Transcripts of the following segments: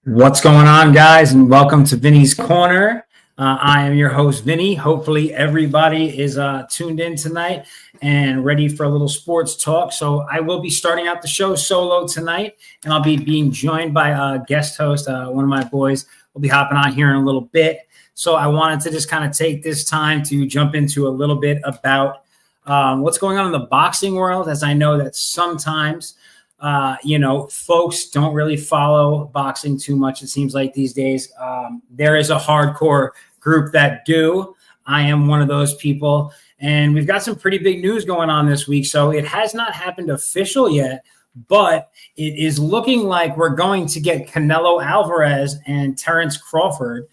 What's going on, guys, and welcome to Vinny's Corner. I am your host, Vinny. Hopefully, everybody is tuned in tonight and ready for a little sports talk. So I will be starting out the show solo tonight, and I'll be being joined by a guest host. One of my boys will be hopping on here in a little bit. So I wanted to just kind of take this time to jump into a little bit about what's going on in the boxing world, as I know that sometimes folks don't really follow boxing too much, it seems like these days. There is a hardcore group that do. I am one of those people. And we've got some pretty big news going on this week. So it has not happened official yet, but it is looking like we're going to get Canelo Alvarez and Terrence Crawford,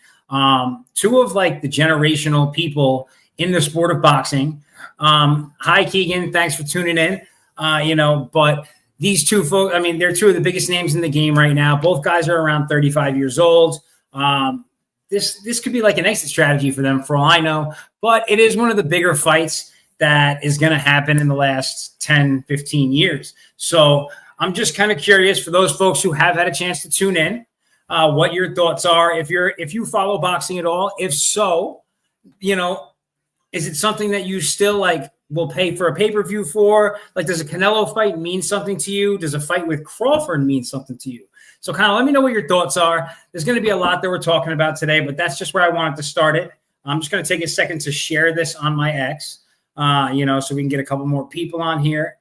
two of like the generational people in the sport of boxing. Hi, Keegan. Thanks for tuning in. But these two folks, I mean, they're two of the biggest names in the game right now. Both guys are around 35 years old. This could be like an exit strategy for them, for all I know. But it is one of the bigger fights that is going to happen in the last 10, 15 years. So I'm just kind of curious for those folks who have had a chance to tune in, what your thoughts are. If you follow boxing at all, if so, is it something that you still will pay for a pay-per-view for? Like, does a Canelo fight mean something to you? Does a fight with Crawford mean something to you? So kind of let me know what your thoughts are. There's going to be a lot that we're talking about today, but that's just where I wanted to start it. I'm just going to take a second to share this on my X, so we can get a couple more people on here.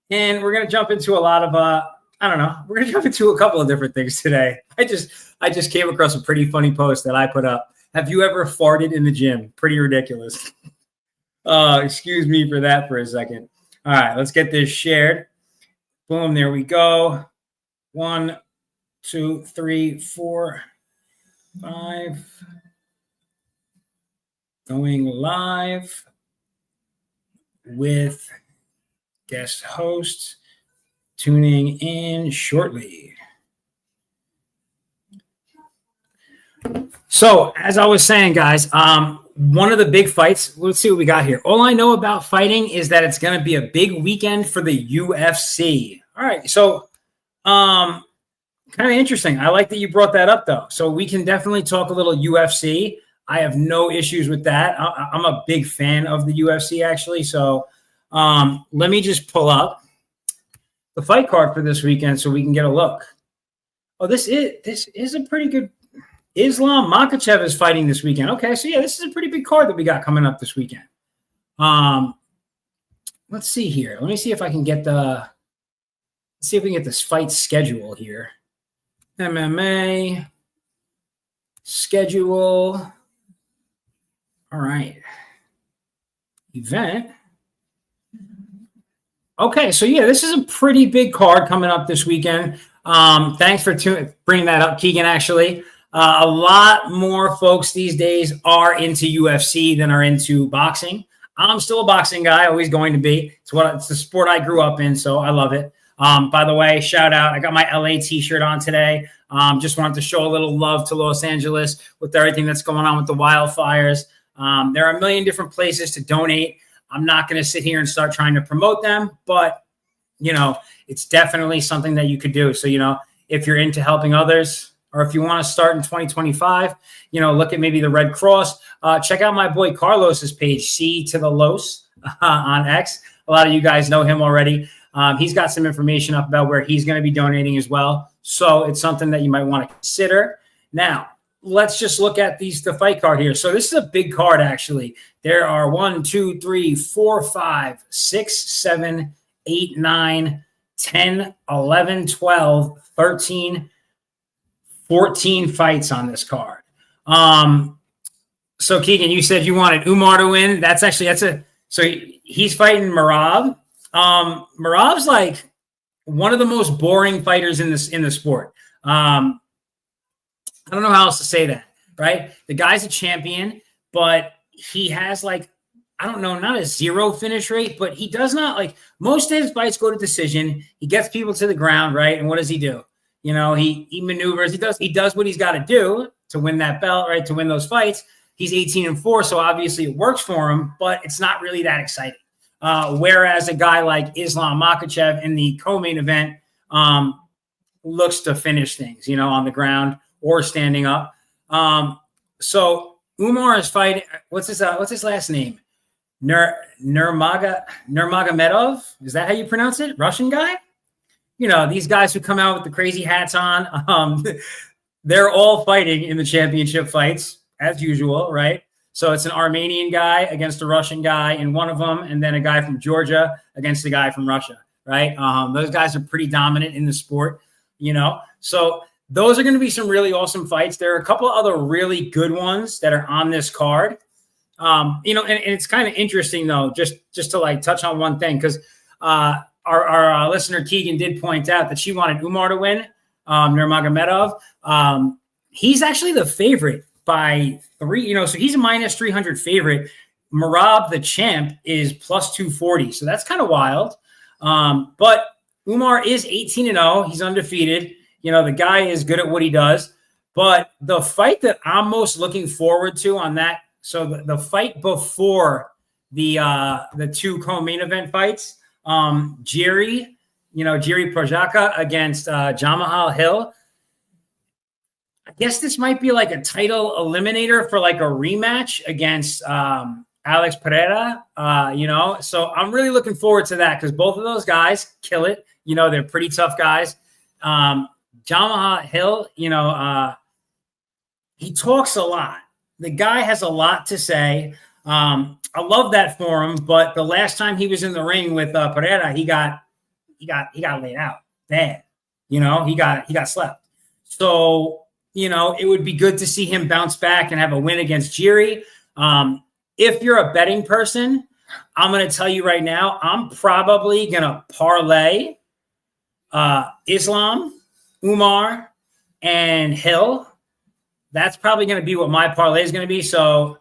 And we're going to jump into a lot of, we're going to jump into a couple of different things today. I just came across a pretty funny post that I put up. Have you ever farted in the gym? Pretty ridiculous. Excuse me for that for a second. All right, let's get this shared. Boom, there we go. 1, 2, 3, 4, 5. Going live with guest host tuning in shortly. So, as I was saying, guys, one of the big fights, let's see what we got here. All I know about fighting is that it's going to be a big weekend for the UFC. All right, so kind of interesting. I like that you brought that up, though. So we can definitely talk a little UFC. I have no issues with that. I'm a big fan of the UFC, actually. So let me just pull up the fight card for this weekend so we can get a look. Oh, this is a pretty good. Islam Makhachev is fighting this weekend. Okay, so yeah, this is a pretty big card that we got coming up this weekend. Let's see here. Let me see if I can get this fight schedule here. MMA schedule. All right. Event. Okay, so yeah, this is a pretty big card coming up this weekend. Thanks for bringing that up, Keegan, actually. A lot more folks these days are into UFC than are into boxing. I'm still a boxing guy, always going to be. It's the sport I grew up in, so I love it. By the way, shout out, I got my LA t-shirt on today. Just wanted to show a little love to Los Angeles with everything that's going on with the wildfires. There are a million different places to donate. I'm not going to sit here and start trying to promote them, but, it's definitely something that you could do. So, if you're into helping others, or if you want to start in 2025, look at maybe the Red Cross. Check out my boy Carlos's page, C to the Los on X. A lot of you guys know him already. He's got some information up about where he's going to be donating as well. So it's something that you might want to consider. Now, let's just look at the fight card here. So this is a big card, actually. There are 1, 2, 3, 4, 5, 6, 7, 8, 9, 10, 11, 12, 13, 14 fights on this card. So Keegan, you said you wanted Umar to win. So he's fighting Merab. Merab's like one of the most boring fighters in the sport. I don't know how else to say that, right? The guy's a champion, but he has not a 0 finish rate, but he does not most of his fights go to decision. He gets people to the ground, right? And what does he do? He maneuvers. He does what he's got to do to win that belt, right? To win those fights. He's 18-4, so obviously it works for him, but it's not really that exciting. Whereas a guy like Islam Makhachev in the co-main event looks to finish things, on the ground or standing up. So Umar is fighting. What's his last name? Nurmagomedov. Is that how you pronounce it? Russian guy? These guys who come out with the crazy hats on, they're all fighting in the championship fights as usual, right? So it's an Armenian guy against a Russian guy in one of them, and then a guy from Georgia against a guy from Russia, right? Those guys are pretty dominant in the sport, So those are going to be some really awesome fights. There are a couple of other really good ones that are on this card. And it's kind of interesting though, just to like touch on one thing, because our listener Keegan did point out that she wanted Umar to win, Nurmagomedov. He's actually the favorite by 3, so he's a minus 300 favorite. Merab, the champ, is plus 240. So that's kind of wild. But Umar is 18-0. He's undefeated. The guy is good at what he does. But the fight that I'm most looking forward to on that, so the fight before the two co-main event fights, Jerry Projaka against Jamahal Hill. I guess this might be like a title eliminator for like a rematch against Alex Pereira, So I'm really looking forward to that because both of those guys kill it. They're pretty tough guys. Jamahal Hill, he talks a lot. The guy has a lot to say. I love that for him, but the last time he was in the ring with Pereira, he got laid out bad. He got slept. So, it would be good to see him bounce back and have a win against Jiri. If you're a betting person, I'm going to tell you right now, I'm probably going to parlay Islam, Umar, and Hill. That's probably going to be what my parlay is going to be. So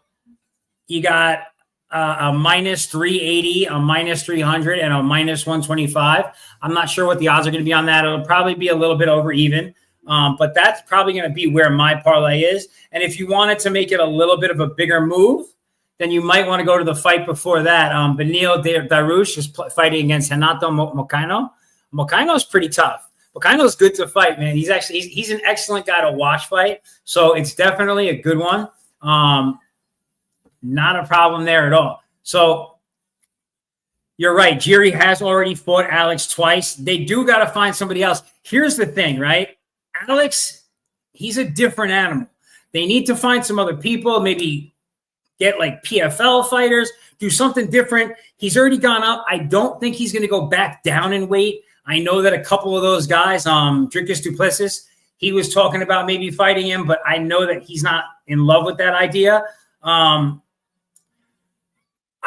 you got a minus 380, a minus 300, and a minus 125. I'm not sure what the odds are going to be on that. It'll probably be a little bit over even. But that's probably going to be where my parlay is. And if you wanted to make it a little bit of a bigger move, then you might want to go to the fight before that. Benil Darush is fighting against Renato Mocaino. Mocaino's pretty tough. Mocaino's good to fight, man. He's an excellent guy to watch fight. So it's definitely a good one. Not a problem there at all. So you're right. Jiri has already fought Alex twice. They do got to find somebody else. Here's the thing, right? Alex, he's a different animal. They need to find some other people, maybe get like PFL fighters, do something different. He's already gone up. I don't think he's going to go back down in weight. I know that a couple of those guys, Dricus du Plessis, he was talking about maybe fighting him, but I know that he's not in love with that idea. I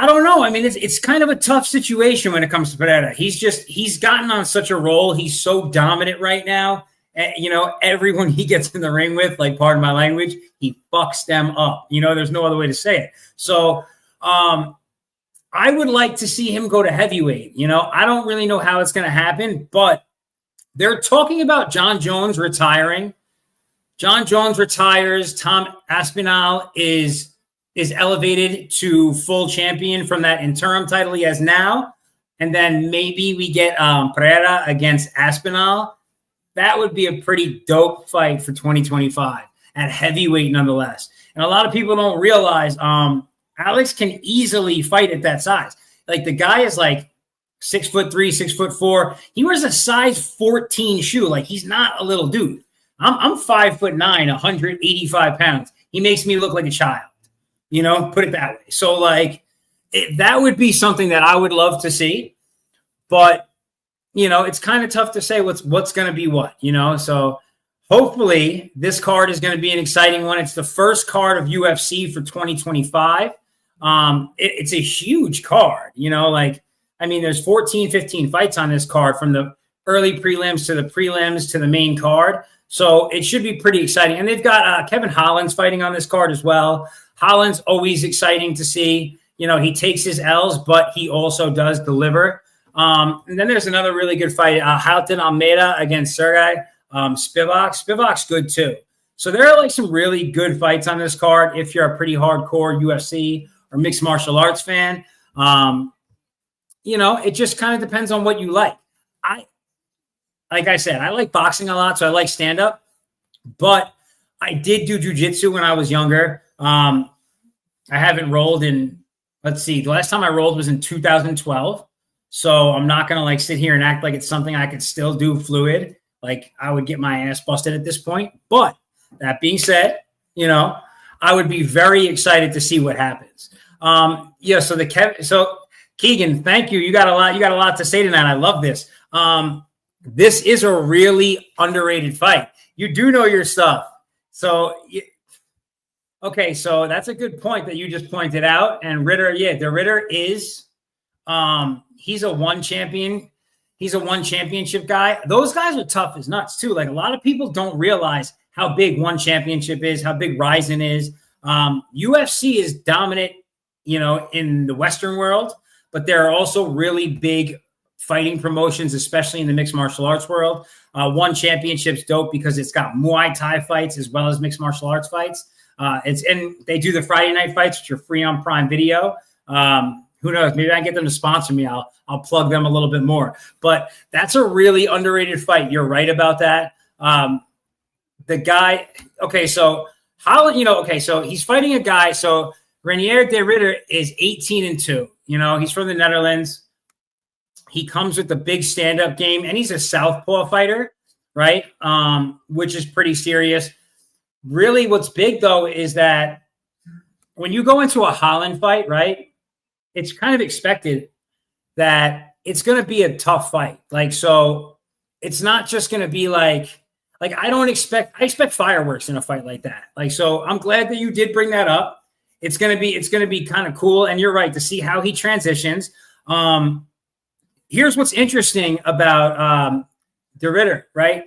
don't know. I mean, it's kind of a tough situation when it comes to Pereira. He's gotten on such a roll. He's so dominant right now. And, everyone he gets in the ring with, like, pardon my language, he fucks them up. There's no other way to say it. So I would like to see him go to heavyweight. I don't really know how it's going to happen, but they're talking about John Jones retiring. John Jones retires. Tom Aspinall is elevated to full champion from that interim title he has now. And then maybe we get Pereira against Aspinall. That would be a pretty dope fight for 2025 at heavyweight nonetheless. And a lot of people don't realize Alex can easily fight at that size. Like the guy is like 6'3", 6'4". He wears a size 14 shoe. Like he's not a little dude. I'm 5'9", 185 pounds. He makes me look like a child. Put it that way. So like that would be something that I would love to see, but it's kind of tough to say what's going to be what, so hopefully this card is going to be an exciting one. It's the first card of UFC for 2025. It's a huge card, there's 14, 15 fights on this card from the early prelims to the prelims to the main card. So it should be pretty exciting. And they've got Kevin Holland's fighting on this card as well. Holland's always exciting to see. He takes his L's, but he also does deliver. And then there's another really good fight, Halton Almeida against Sergey Spivak. Spivak's good too. So there are like some really good fights on this card if you're a pretty hardcore UFC or mixed martial arts fan. It just kind of depends on what you like. Like I said, I like boxing a lot, so I like stand-up. But I did do jujitsu when I was younger. I haven't rolled in, let's see, the last time I rolled was in 2012. So I'm not going to like sit here and act like it's something I could still do fluid. Like I would get my ass busted at this point. But that being said, I would be very excited to see what happens. So Keegan, thank you. You got a lot to say tonight. I love this. This is a really underrated fight. You do know your stuff. So that's a good point that you just pointed out. And Ritter, the Ritter is, he's a one champion. He's a one championship guy. Those guys are tough as nuts too. Like a lot of people don't realize how big one championship is, how big Ryzen is. UFC is dominant, in the Western world, but there are also really big fighting promotions, especially in the mixed martial arts world. One championship's dope because it's got Muay Thai fights as well as mixed martial arts fights. And they do the Friday night fights, which are free on Prime Video. Who knows? Maybe I can get them to sponsor me. I'll plug them a little bit more. But that's a really underrated fight. You're right about that. The guy. So he's fighting a guy. So Renier de Ridder is 18-2. He's from the Netherlands. He comes with a big stand-up game, and he's a southpaw fighter, right? Which is pretty serious. Really, what's big, though, is that when you go into a Holland fight, right, it's kind of expected that it's going to be a tough fight. Like, so it's not just going to be like I expect fireworks in a fight like that. Like, so I'm glad that you did bring that up. It's going to be kind of cool. And you're right, to see how he transitions. Here's what's interesting about de Ridder, right?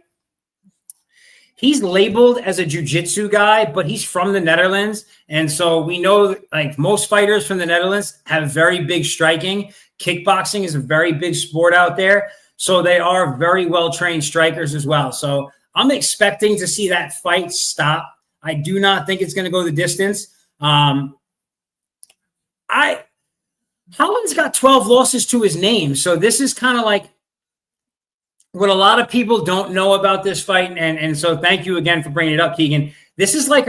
He's labeled as a jiu-jitsu guy, but he's from the Netherlands. And so we know like most fighters from the Netherlands have very big striking. Kickboxing is a very big sport out there. So they are very well-trained strikers as well. So I'm expecting to see that fight stop. I do not think it's going to go the distance. Holland's got 12 losses to his name. So this is kind of like what a lot of people don't know about this fight. And so thank you again for bringing it up, Keegan. This is like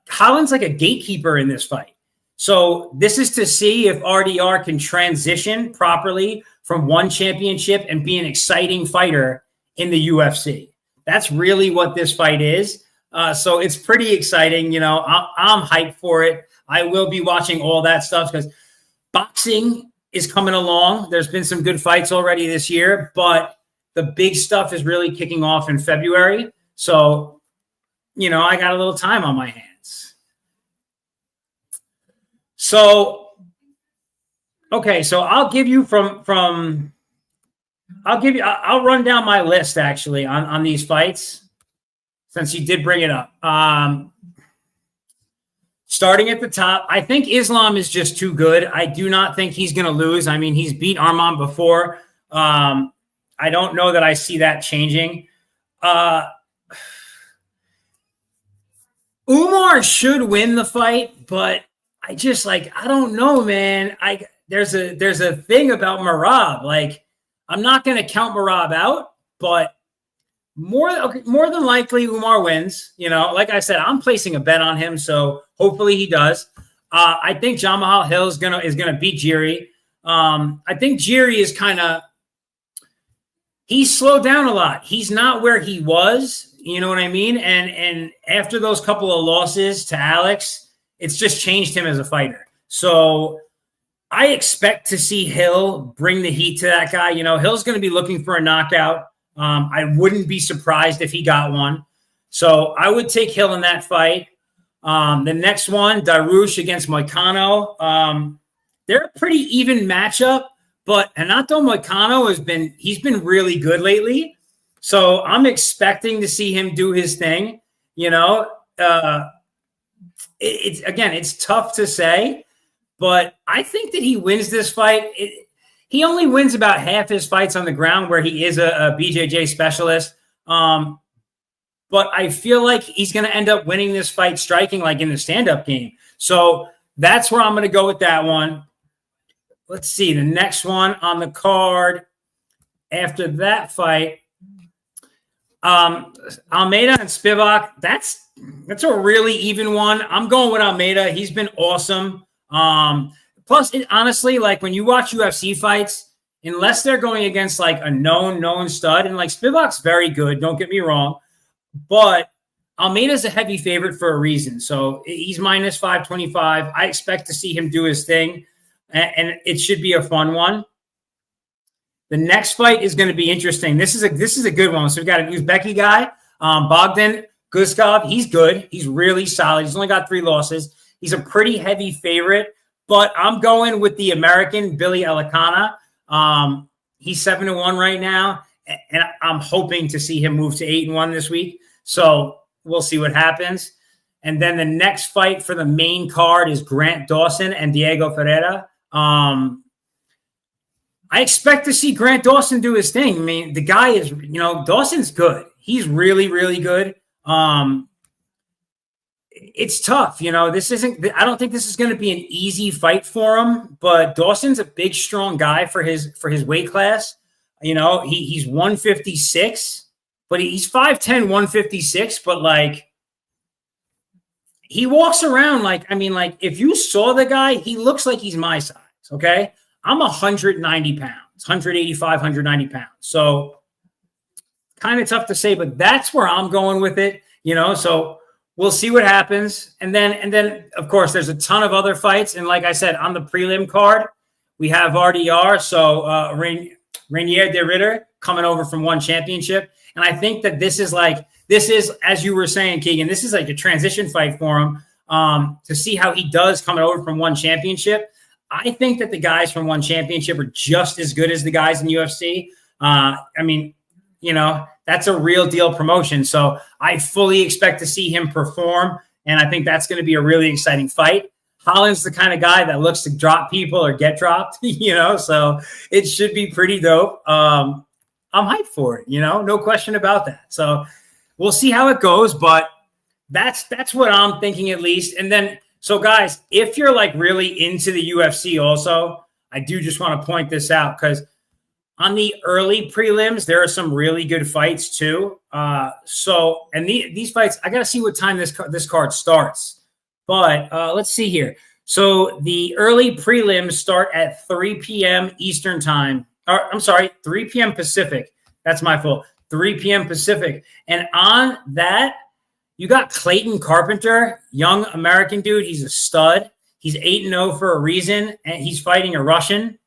Holland's like a gatekeeper in this fight. So this is to see if RDR can transition properly from one championship and be an exciting fighter in the UFC. That's really what this fight is. So it's pretty exciting. I'm hyped for it. I will be watching all that stuff because boxing is coming along. There's been some good fights already this year, but the big stuff is really kicking off in February. So, I got a little time on my hands. So, okay. So I'll give you I'll run down my list actually on these fights since you did bring it up. Starting at the top, I think Islam is just too good. I do not think he's going to lose. I mean, he's beat Arman before. I don't know that I see that changing. Umar should win the fight, but I don't know, man. There's a thing about Merab. Like, I'm not going to count Merab out, but more than likely Umar wins. Like I said, I'm placing a bet on him, so hopefully he does. I think Jamal Hill is gonna beat Jiri. I think Jiri is he's slowed down a lot. He's not where he was. You know what I mean? And after those couple of losses to Alex, it's just changed him as a fighter. So I expect to see Hill bring the heat to that guy. Hill's going to be looking for a knockout. I wouldn't be surprised if he got one. So I would take Hill in that fight. The next one, Darush against Moicano. They're a pretty even matchup, but Renato Moicano he's been really good lately. So I'm expecting to see him do his thing. It's tough to say, but I think that he wins this fight. He only wins about half his fights on the ground where he is a BJJ specialist. But I feel like he's going to end up winning this fight striking like in the stand-up game. So that's where I'm going to go with that one. Let's see. The next one on the card after that fight, Almeida and Spivak, that's That's a really even one. I'm going with Almeida. He's been awesome. Plus, honestly, like when you watch UFC fights, unless they're going against like a known stud, and like Spivak's very good, don't get me wrong, but Almeida's a heavy favorite for a reason. So he's minus 525. I expect to see him do his thing, and it should be a fun one. The next fight is going to be interesting. This is a good one. So we've got a Uzbeki guy, Bogdan Guskov. He's good. He's really solid. He's only got 3 losses. He's a pretty heavy favorite, but I'm going with the American, Billy Elikana. He's 7-1 right now, and I'm hoping to see him move to 8-1 this week. So we'll see what happens. And then the next fight for the main card is Grant Dawson and Diego Ferreira. I expect to see Grant Dawson do his thing. I mean, the guy is, Dawson's good. He's really, really good. It's tough. I don't think this is going to be an easy fight for him, but Dawson's a big, strong guy for his weight class. He's 156, but he's 5'10", 156, but like he walks around like if you saw the guy, he looks like he's my size. Okay. I'm 190 pounds, 185, 190 pounds. So kind of tough to say, but that's where I'm going with it, so we'll see what happens. And then of course there's a ton of other fights. And like I said, on the prelim card, we have RDR. So Rainier de Ritter coming over from One Championship. And I think that this is, as you were saying, Keegan, this is like a transition fight for him to see how he does coming over from One Championship. I think that the guys from One Championship are just as good as the guys in UFC. That's a real deal promotion. So I fully expect to see him perform. And I think that's going to be a really exciting fight. Holland's the kind of guy that looks to drop people or get dropped, so it should be pretty dope. I'm hyped for it, no question about that. So we'll see how it goes, but that's what I'm thinking at least. And then, so guys, if you're like really into the UFC also, I do just want to point this out because on the early prelims, there are some really good fights too. These fights, I got to see what time this card starts. But let's see here. So the early prelims start at 3 p.m. Eastern time. Or, I'm sorry, 3 p.m. Pacific. That's my fault. 3 p.m. Pacific. And on that, you got Clayton Carpenter, young American dude. He's a stud. He's 8-0 for a reason, and he's fighting a Russian.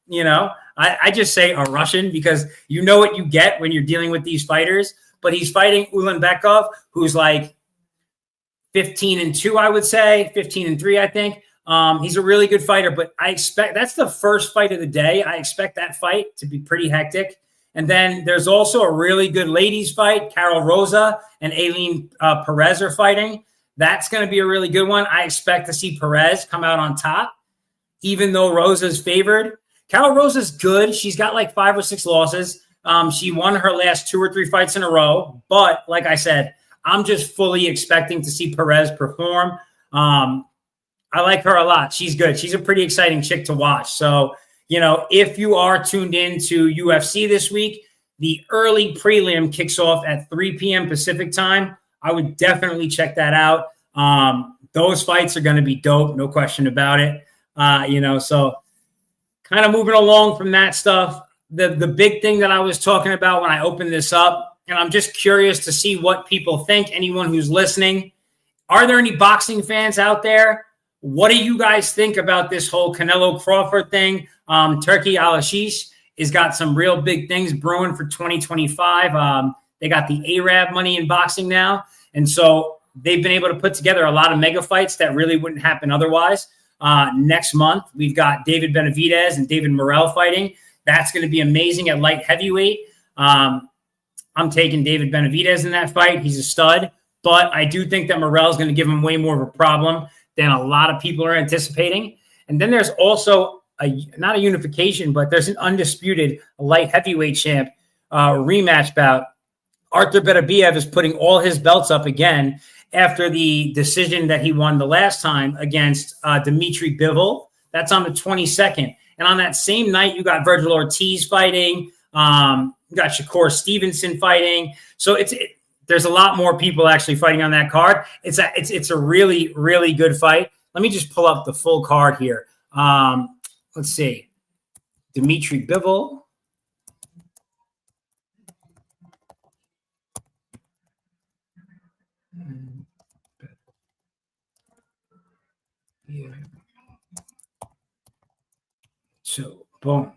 I just say a Russian because you know what you get when you're dealing with these fighters. But he's fighting Ulanbekov, who's like 15-2, I would say, 15-3, I think. He's a really good fighter, but I expect that's the first fight of the day. I expect that fight to be pretty hectic. And then there's also a really good ladies fight. Carol Rosa and Aileen Perez are fighting. That's going to be a really good one. I expect to see Perez come out on top, even though Rosa's favored. Carol Rosa's good. She's got like 5 or 6 losses. She won her last 2 or 3 fights in a row. But like I said, I'm just fully expecting to see Perez perform. I like her a lot. She's good. She's a pretty exciting chick to watch. So, if you are tuned in to UFC this week, the early prelim kicks off at 3 p.m. Pacific time. I would definitely check that out. Those fights are going to be dope. No question about it. So kind of moving along from that stuff. The big thing that I was talking about when I opened this up, and I'm just curious to see what people think, anyone who's listening. Are there any boxing fans out there? What do you guys think about this whole Canelo Crawford thing? Turkey Al-Ashish has got some real big things brewing for 2025. They got the Arab money in boxing now. And so they've been able to put together a lot of mega fights that really wouldn't happen otherwise. Next month, we've got David Benavidez and David Morrell fighting. That's going to be amazing at light heavyweight. I'm taking David Benavidez in that fight. He's a stud. But I do think that Morrell is going to give him way more of a problem than a lot of people are anticipating. And then there's also not a unification, but there's an undisputed light heavyweight champ rematch bout. Arthur Beterbiev is putting all his belts up again after the decision that he won the last time against Dmitry Bivol. That's on the 22nd. And on that same night, you got Virgil Ortiz fighting. You got Shakur Stevenson fighting. So there's a lot more people actually fighting on that card. It's a really, really good fight. Let me just pull up the full card here. Let's see. Dimitri Bivol. Yeah. So, boom.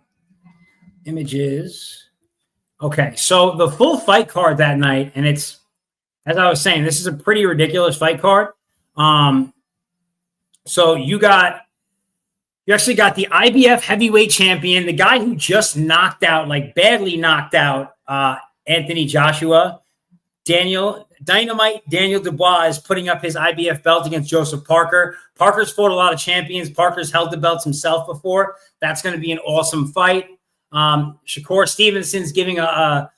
Images. Okay, so the full fight card that night, and it's, as I was saying, this is a pretty ridiculous fight card. So you actually got the IBF heavyweight champion, the guy who just badly knocked out Anthony Joshua. Dynamite Daniel Dubois is putting up his IBF belt against Joseph Parker. Parker's fought a lot of champions. Parker's held the belts himself before. That's going to be an awesome fight. Shakur Stevenson's giving a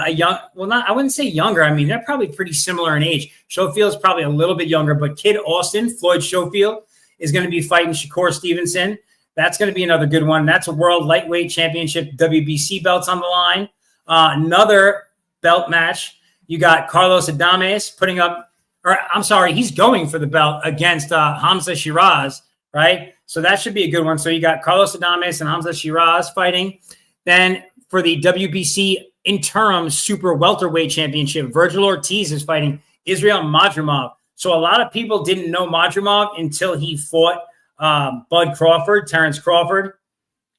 young, I wouldn't say younger. I mean, they're probably pretty similar in age. Schofield's probably a little bit younger, but Kid Austin, Floyd Schofield, is going to be fighting Shakur Stevenson. That's going to be another good one. That's a World Lightweight Championship WBC belts on the line. Another belt match. You got Carlos Adames he's going for the belt against Hamza Shiraz, right? So that should be a good one. So you got Carlos Adames and Hamza Shiraz fighting. Then for the WBC interim super welterweight championship, Virgil Ortiz is fighting Israel Madrimov. So a lot of people didn't know Madrimov until he fought Terrence Crawford.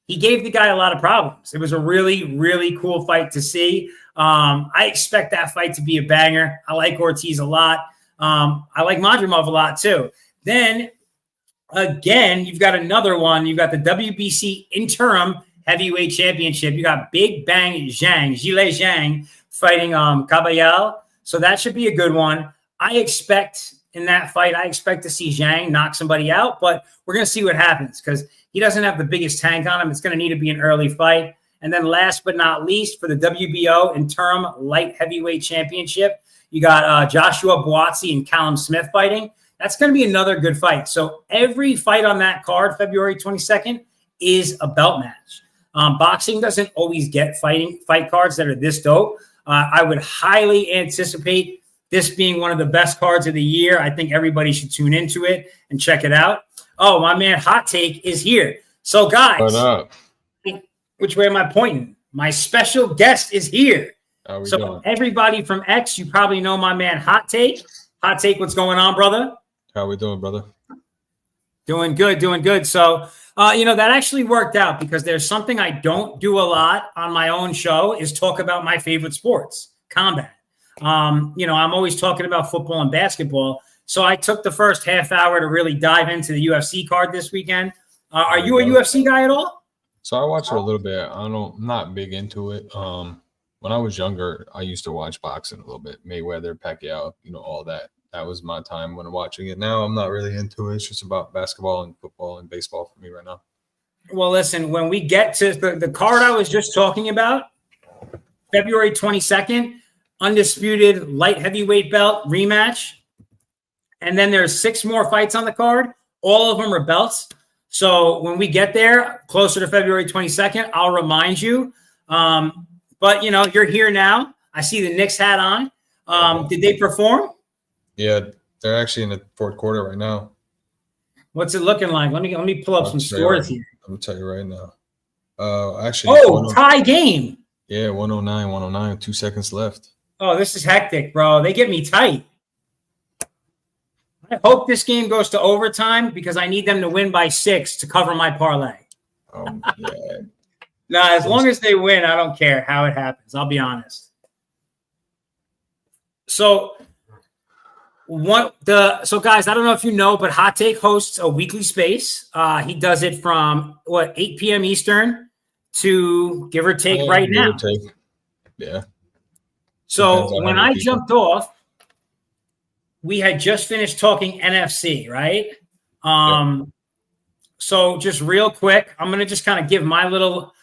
He gave the guy a lot of problems. It was a really, really cool fight to see. I expect that fight to be a banger. I like Ortiz a lot. I like Madrimov a lot too. Then again, you've got another one. You've got the WBC interim heavyweight championship. You got Big Bang Zhile Zhang fighting Caballal. So that should be a good one. I expect in that fight, to see Zhang knock somebody out, but we're going to see what happens because he doesn't have the biggest tank on him. It's going to need to be an early fight. And then last but not least, for the WBO interim light heavyweight championship, you got Joshua Buatsi and Callum Smith fighting. That's going to be another good fight. So every fight on that card, February 22nd, is a belt match. Boxing doesn't always get fight cards that are this dope. I would highly anticipate this being one of the best cards of the year. I think everybody should tune into it and check it out. Oh, my man Hot Take is here. So, guys, what up? Which way am I pointing? My special guest is here. So doing? Everybody from X, you probably know my man Hot Take. Hot Take, what's going on, brother? How we doing, brother? Doing good. So, that actually worked out because there's something I don't do a lot on my own show is talk about my favorite sports, combat. I'm always talking about football and basketball. So I took the first half hour to really dive into the UFC card this weekend. Are you a UFC guy at all? So I watch it a little bit. I'm not big into it. When I was younger, I used to watch boxing a little bit. Mayweather, Pacquiao, all that. That was my time when watching it. Now I'm not really into it. It's just about basketball and football and baseball for me right now. Well, listen, when we get to the card I was just talking about, February 22nd, undisputed light heavyweight belt rematch. And then there's 6 more fights on the card. All of them are belts. So when we get there, closer to February 22nd, I'll remind you. But, you're here now. I see the Knicks hat on. Did they perform? Yeah, they're actually in the fourth quarter right now. What's it looking like? Let me pull up some scores here. I'm going to tell you right now. Actually. Tie game. Yeah, 109, 2 seconds left. Oh, this is hectic, bro. They get me tight. I hope this game goes to overtime because I need them to win by 6 to cover my parlay. Yeah. As long as they win, I don't care how it happens. I'll be honest. So, guys, I don't know if you know, but Hot Take hosts a weekly space. He does it from 8 p.m. Eastern to give or take right now. Yeah. So when I jumped off, we had just finished talking NFC, right? So just real quick, I'm going to just kind of give my little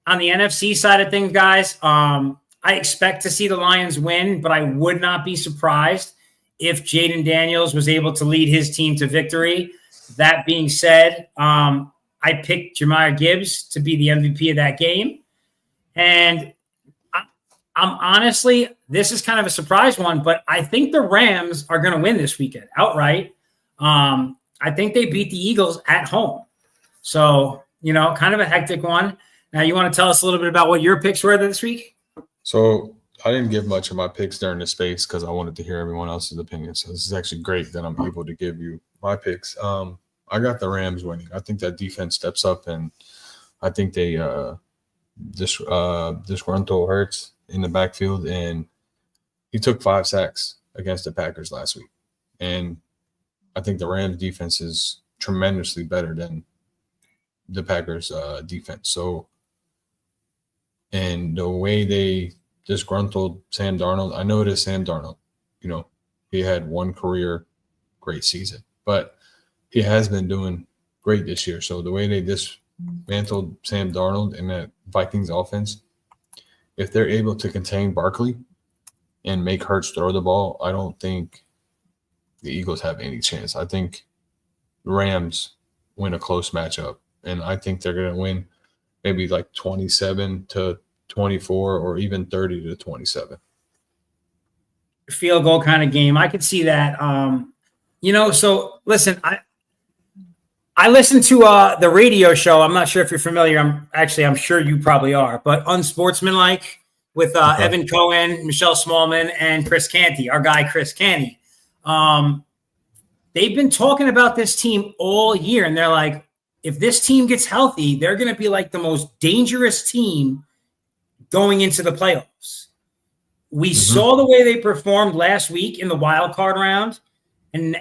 on the NFC side of things, guys. I expect to see the Lions win, but I would not be surprised if Jaden Daniels was able to lead his team to victory. That being said, I picked Jahmyr Gibbs to be the MVP of that game. And this is kind of a surprise one, but I think the Rams are going to win this weekend outright. I think they beat the Eagles at home. So, kind of a hectic one. Now, you want to tell us a little bit about what your picks were this week? So I didn't give much of my picks during the space because I wanted to hear everyone else's opinion. So this is actually great that I'm able to give you my picks. I got the Rams winning. I think that defense steps up, and I think they disgruntled Hurts in the backfield, and he took 5 sacks against the Packers last week. And I think the Rams defense is tremendously better than the Packers defense. So, and the way they disgruntled Sam Darnold, I know it is Sam Darnold. He had one career great season, but he has been doing great this year. So the way they dismantled Sam Darnold in that Vikings offense, if they're able to contain Barkley and make Hurts throw the ball, I don't think the Eagles have any chance. I think the Rams win a close matchup, and I think they're going to win maybe like 27-24 or even 30-27. Field goal kind of game. I could see that. So listen, I listened to the radio show. I'm not sure if you're familiar. I'm sure you probably are, but Unsportsmanlike with Evan Cohen, Michelle Smallman, and Chris Canty, our guy Chris Canty. They've been talking about this team all year, and they're like, if this team gets healthy, they're going to be like the most dangerous team going into the playoffs. We saw the way they performed last week in the wild card round, and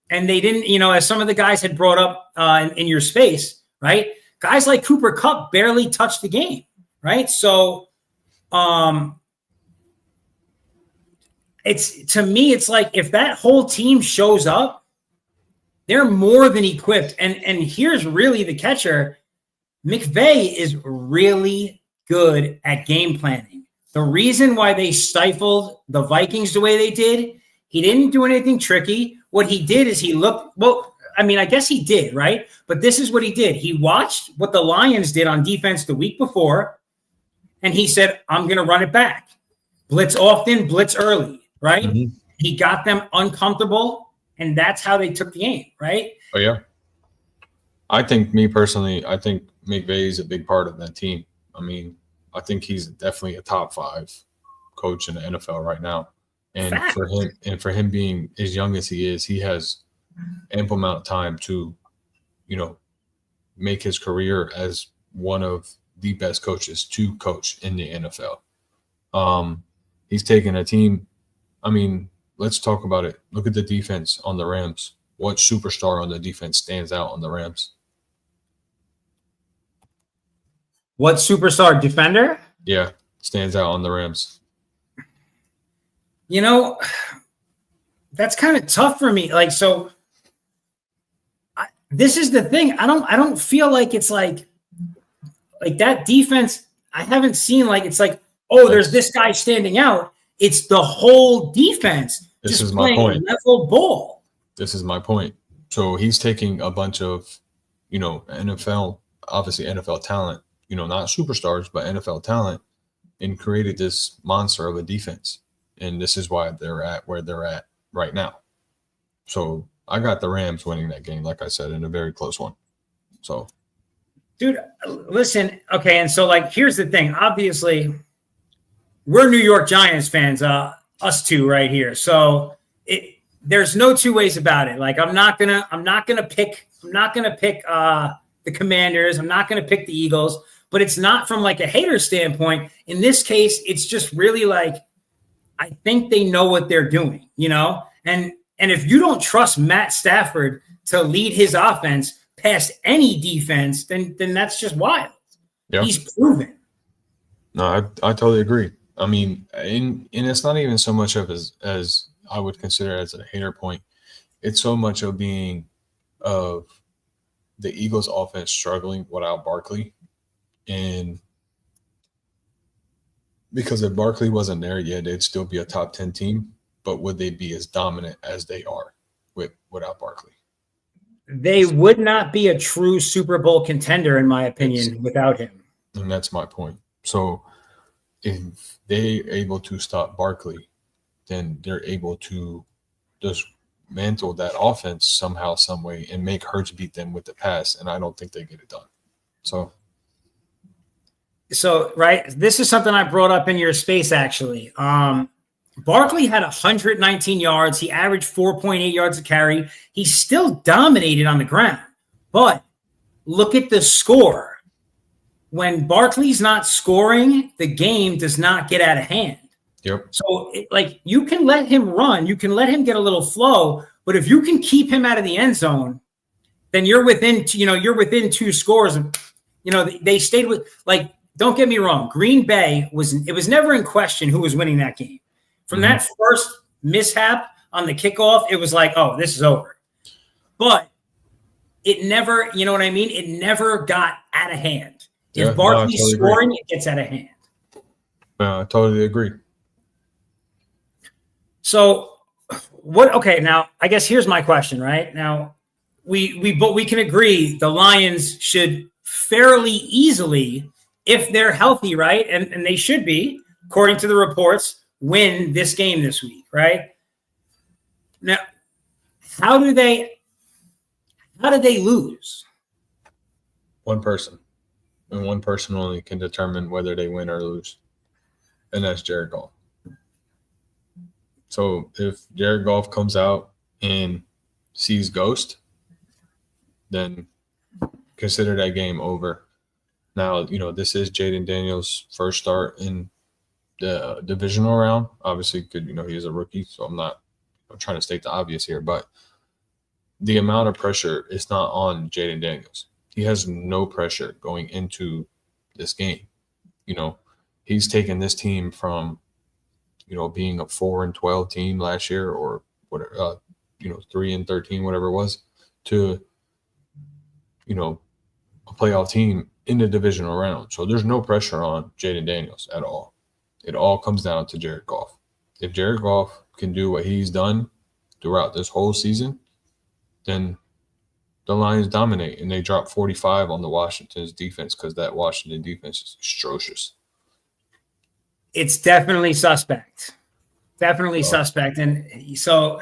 they didn't, as some of the guys had brought up in your space, right? Guys like Cooper Kupp barely touched the game, right? So, it's like if that whole team shows up, they're more than equipped. And here's really the catcher. McVay is really good at game planning. The reason why they stifled the Vikings the way they did, he didn't do anything tricky. What he did is I guess he did, right? But this is what he did. He watched what the Lions did on defense the week before, and he said, I'm going to run it back. Blitz often, blitz early, right? Mm-hmm. He got them uncomfortable, and that's how they took the game, right? Oh, yeah. I think McVay is a big part of that team. I mean, I think he's definitely a top 5 coach in the NFL right now. And for him being as young as he is, he has ample amount of time to, make his career as one of the best coaches to coach in the NFL. He's taken a team. I mean, let's talk about it. Look at the defense on the Rams. What superstar on the defense stands out on the Rams? What superstar defender? Yeah, stands out on the Rams. That's kind of tough for me. This is the thing. I don't feel like it's like that defense. I haven't seen it's like, there's this guy standing out. It's the whole defense. This is my point. Level ball. This is my point. So he's taking a bunch of, NFL talent, not superstars, but NFL talent, and created this monster of a defense. And this is why they're at where they're at right now. So I got the Rams winning that game, like I said, in a very close one. So, dude, listen. Okay, and so here's the thing. Obviously, we're New York Giants fans, us two right here. So there's no two ways about it. I'm not gonna pick the Commanders. I'm not gonna pick the Eagles. But it's not from a hater standpoint. In this case, it's just really I think they know what they're doing, And if you don't trust Matt Stafford to lead his offense past any defense, then that's just wild. Yeah. He's proven. No, I totally agree. I mean, and it's not even so much of as I would consider as a hater point. It's so much of being of the Eagles offense struggling without Barkley. And because if Barkley wasn't there, yeah, they'd still be a top 10 team, but would they be as dominant as they are without Barkley? They would not be a true Super Bowl contender, in my opinion, without him. And that's my point. So if they're able to stop Barkley, then they're able to dismantle that offense somehow, some way, and make Hurts beat them with the pass. And I don't think they get it done. So, right, this is something I brought up in your space, actually. Barkley had 119 yards. He averaged 4.8 yards a carry. He still dominated on the ground. But look at the score. When Barkley's not scoring, the game does not get out of hand. Yep. So, you can let him run. You can let him get a little flow. But if you can keep him out of the end zone, then you're within 2 scores. And, they stayed with, don't get me wrong. Green Bay it was never in question who was winning that game. From that first mishap on the kickoff, it was like, oh, this is over. But it never, you know what I mean? It never got out of hand. If Barkley's scoring, it gets out of hand. I totally agree. So okay, now I guess here's my question, right? Now we can agree the Lions should fairly easily, if they're healthy, right? And they should be, according to the reports, win this game this week, right? Now, how do they lose? One person. And one person only can determine whether they win or lose. And that's Jared Goff. So if Jared Goff comes out and sees ghost, then consider that game over. Now, this is Jaden Daniels' first start in the divisional round. Obviously, he is a rookie, so I'm trying to state the obvious here, but the amount of pressure is not on Jaden Daniels. He has no pressure going into this game. He's taken this team from, being a 4-12 team last year, or whatever, 3-13, whatever it was, to, a playoff team in the divisional round. So there's no pressure on Jaden Daniels at all. It all comes down to Jared Goff. If Jared Goff can do what he's done throughout this whole season, then the Lions dominate, and they drop 45 on the Washington's defense, because that Washington defense is atrocious. It's definitely suspect. Suspect. And so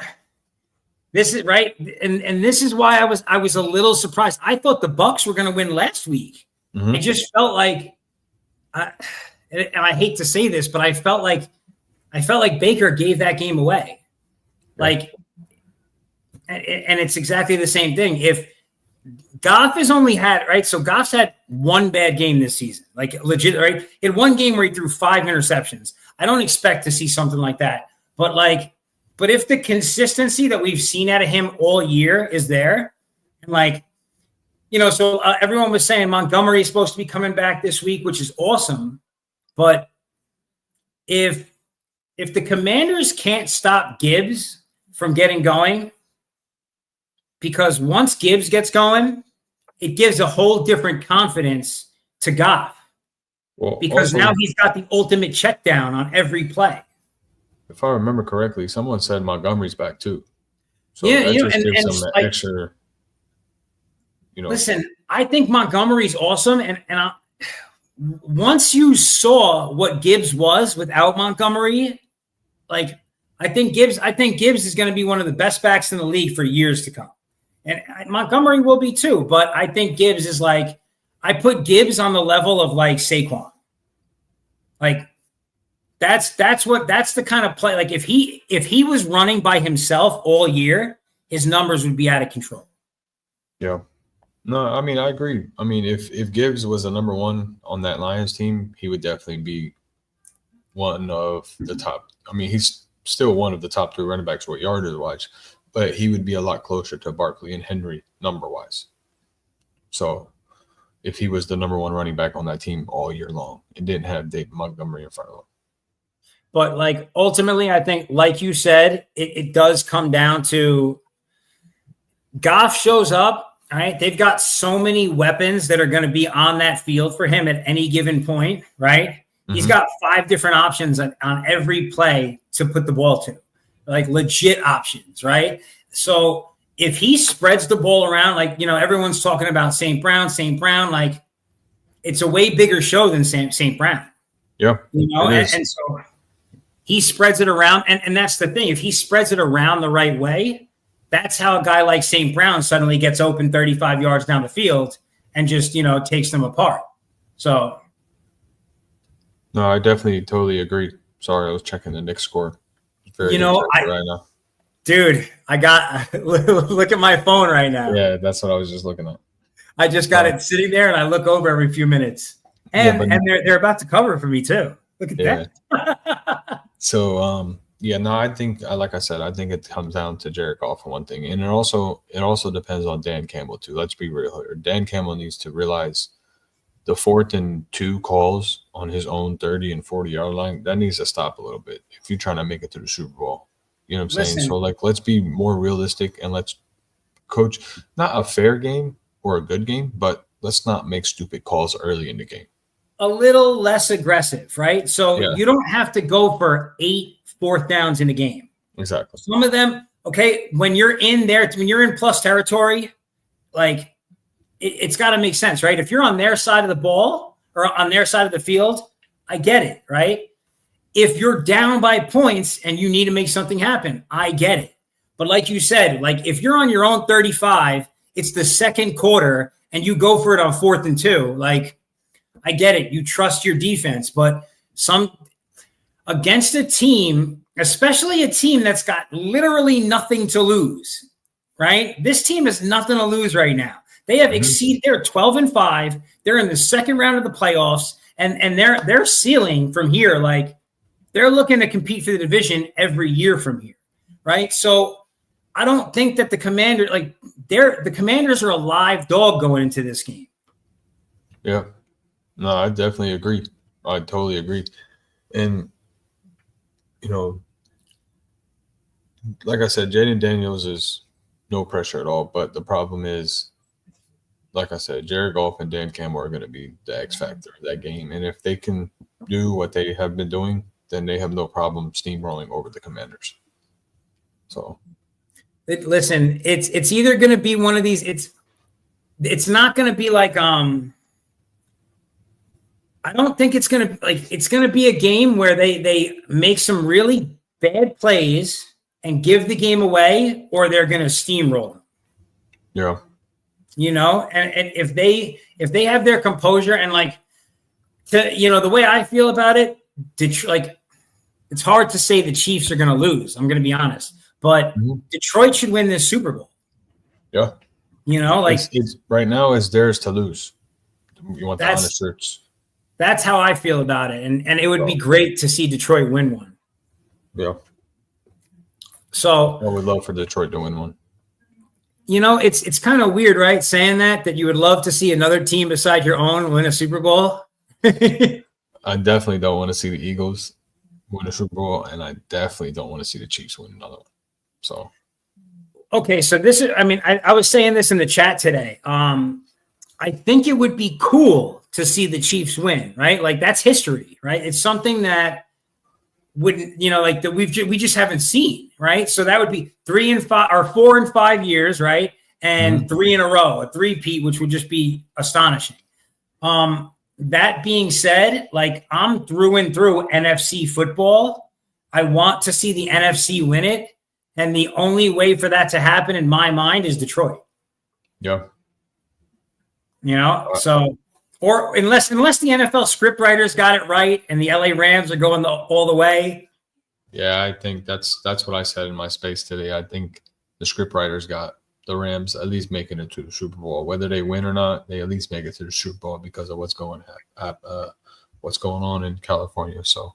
this is right. And this is why I was a little surprised. I thought the Bucs were going to win last week. It just felt like, and I hate to say this, but I felt like Baker gave that game away. And it's exactly the same thing. If Goff has only had, right? So Goff's had one bad game this season, legit, right? He had one game where he threw 5 interceptions. I don't expect to see something like that. But if the consistency that we've seen out of him all year is there, and so everyone was saying Montgomery is supposed to be coming back this week, which is awesome. But if the Commanders can't stop Gibbs from getting going, because once Gibbs gets going, it gives a whole different confidence to Goff. Well, because now he's got the ultimate check down on every play. If I remember correctly, someone said Montgomery's back too. So yeah, that just gives them that extra, Listen, I think Montgomery's awesome. And once you saw what Gibbs was without Montgomery, I think Gibbs is going to be one of the best backs in the league for years to come. And Montgomery will be too, but I think Gibbs is I put Gibbs on the level of Saquon. That's the kind of play. If he was running by himself all year, his numbers would be out of control. Yeah. No, I mean, I agree. I mean, if Gibbs was the number one on that Lions team, he would definitely be one of the top. I mean, he's still one of the top 3 running backs for yardage wise, but he would be a lot closer to Barkley and Henry number wise. So if he was the number 1 running back on that team all year long and didn't have David Montgomery in front of him. But ultimately, I think, like you said, it does come down to Goff shows up. All right. They've got so many weapons that are going to be on that field for him at any given point. Right. Mm-hmm. He's got 5 different options on every play to put the ball to, legit options. Right. So if he spreads the ball around, everyone's talking about St. Brown, it's a way bigger show than St. Brown. Yeah, You know, it is. and so he spreads it around. And that's the thing. If he spreads it around the right way, that's how a guy like St. Brown suddenly gets open 35 yards down the field and just, takes them apart. So. No, I definitely totally agree. Sorry, I was checking the Knicks score. It's very interesting right now. Dude, I got look at my phone right now. Yeah, that's what I was just looking at. I just got it sitting there, and I look over every few minutes, and they're about to cover for me too. Look at that. So I think like I said, I think it comes down to Jared Goff for one thing, and it also depends on Dan Campbell too. Let's be real here. Dan Campbell needs to realize the 4th and 2 calls on his own 30 and 40-yard line, that needs to stop a little bit if you're trying to make it to the Super Bowl. You know what I'm saying? So, let's be more realistic and let's coach not a fair game or a good game, but let's not make stupid calls early in the game. A little less aggressive, right? So you don't have to go for 8 4th downs in a game. Exactly. Some of them, okay, when you're in plus territory, like – it's got to make sense, right? If you're on their side of the ball or on their side of the field, I get it, right? If you're down by points and you need to make something happen, I get it. But like you said, like if you're on your own 35, it's the second quarter and you go for it on 4th and 2, like I get it. You trust your defense, but against a team, especially a team that's got literally nothing to lose, right? This team has nothing to lose right now. They have exceeded. They're 12-5. They're in the second round of the playoffs, and their ceiling from here, like they're looking to compete for the division every year from here, right? So I don't think that the Commanders, the Commanders are a live dog going into this game. Yeah, no, I definitely agree. I totally agree, and like I said, Jaden Daniels is no pressure at all. But the problem is, like I said, Jared Goff and Dan Campbell are going to be the X factor of that game. And if they can do what they have been doing, then they have no problem steamrolling over the Commanders. So, listen, it's either going to be one of these. It's not going to be like I don't think it's going to it's going to be a game where they make some really bad plays and give the game away, or they're going to steamroll them. Yeah. And if they have their composure and the way I feel about it, it's hard to say the Chiefs are going to lose. I'm going to be honest, but Detroit should win this Super Bowl. Yeah. It's right now it's theirs to lose. You want the honest shirts. That's how I feel about it. And it would be great to see Detroit win one. Yeah. So I would love for Detroit to win one. It's kind of weird, right? Saying that you would love to see another team beside your own win a Super Bowl. I definitely don't want to see the Eagles win a Super Bowl, and I definitely don't want to see the Chiefs win another one. So, okay, so this is. I mean, I was saying this in the chat today. I think it would be cool to see the Chiefs win, right? Like that's history, right? It's something that wouldn't, that we just haven't seen, right? So that would be 3 and 5 or 4 and 5 years, right? And 3 in a row, a three-peat, which would just be astonishing. That being said, I'm through and through NFC football. I want to see the NFC win it, and the only way for that to happen in my mind is Detroit. Yeah. So or unless the NFL script writers got it right and the LA Rams are going all the way. Yeah, I think that's what I said in my space today. I think the script writers got the Rams at least making it to the Super Bowl. Whether they win or not, they at least make it to the Super Bowl because of what's going on in California. So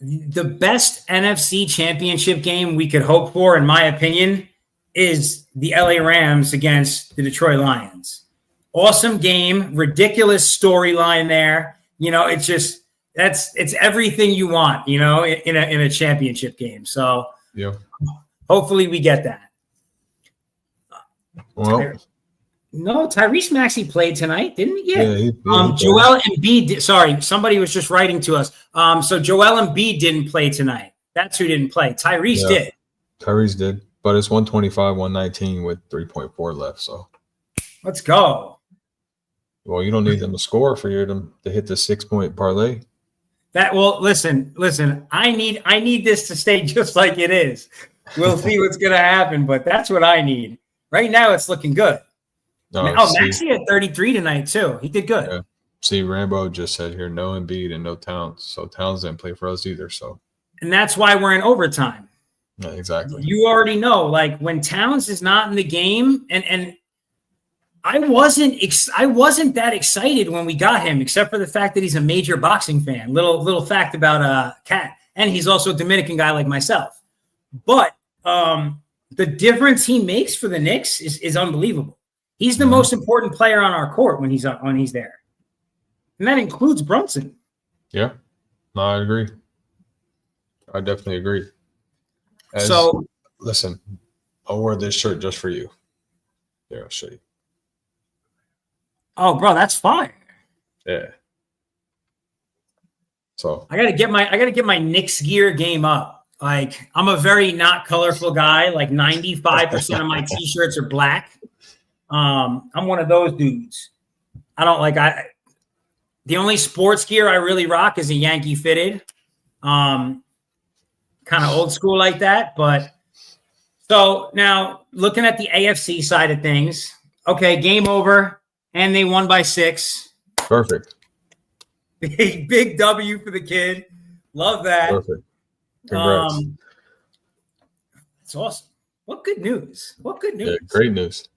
the best NFC championship game we could hope for, in my opinion, is the LA Rams against the Detroit Lions. Awesome game, ridiculous storyline there. It's just it's everything you want, in a championship game. So yeah, hopefully we get that. Well, no, Tyrese Maxey played tonight, didn't he? Yeah, Joel Embiid. Sorry, somebody was just writing to us. So Joel Embiid didn't play tonight. That's who didn't play. Tyrese did. Tyrese did, but it's 125-119 with 3.4 left. So let's go. Well, you don't need them to score for them to hit the 6-point parlay. Listen. I need this to stay just like it is. We'll see what's gonna happen, but that's what I need. Right now, it's looking good. Maxey had 33 tonight too. He did good. Yeah. See, Rambo just said here, no Embiid and no Towns. So Towns didn't play for us either. So, and that's why we're in overtime. Yeah, exactly. You already know, like when Towns is not in the game, and I wasn't that excited when we got him, except for the fact that he's a major boxing fan. Little fact about Cat, and he's also a Dominican guy like myself. But the difference he makes for the Knicks is unbelievable. He's the most important player on our court when he's there, and that includes Brunson. Yeah, no, I agree. I definitely agree. Listen, I wore this shirt just for you. Here, I'll show you. Oh, bro, that's fine. Yeah. So I gotta get my Knicks gear game up. Like I'm a very not colorful guy. Like 95% of my t-shirts are black. I'm one of those dudes. The only sports gear I really rock is a Yankee fitted. Kind of old school like that. But so now looking at the AFC side of things, okay, game over, and they won by 6. Perfect. Big W for the kid. Love that. Perfect. Congrats. That's awesome. What good news. Yeah, great news.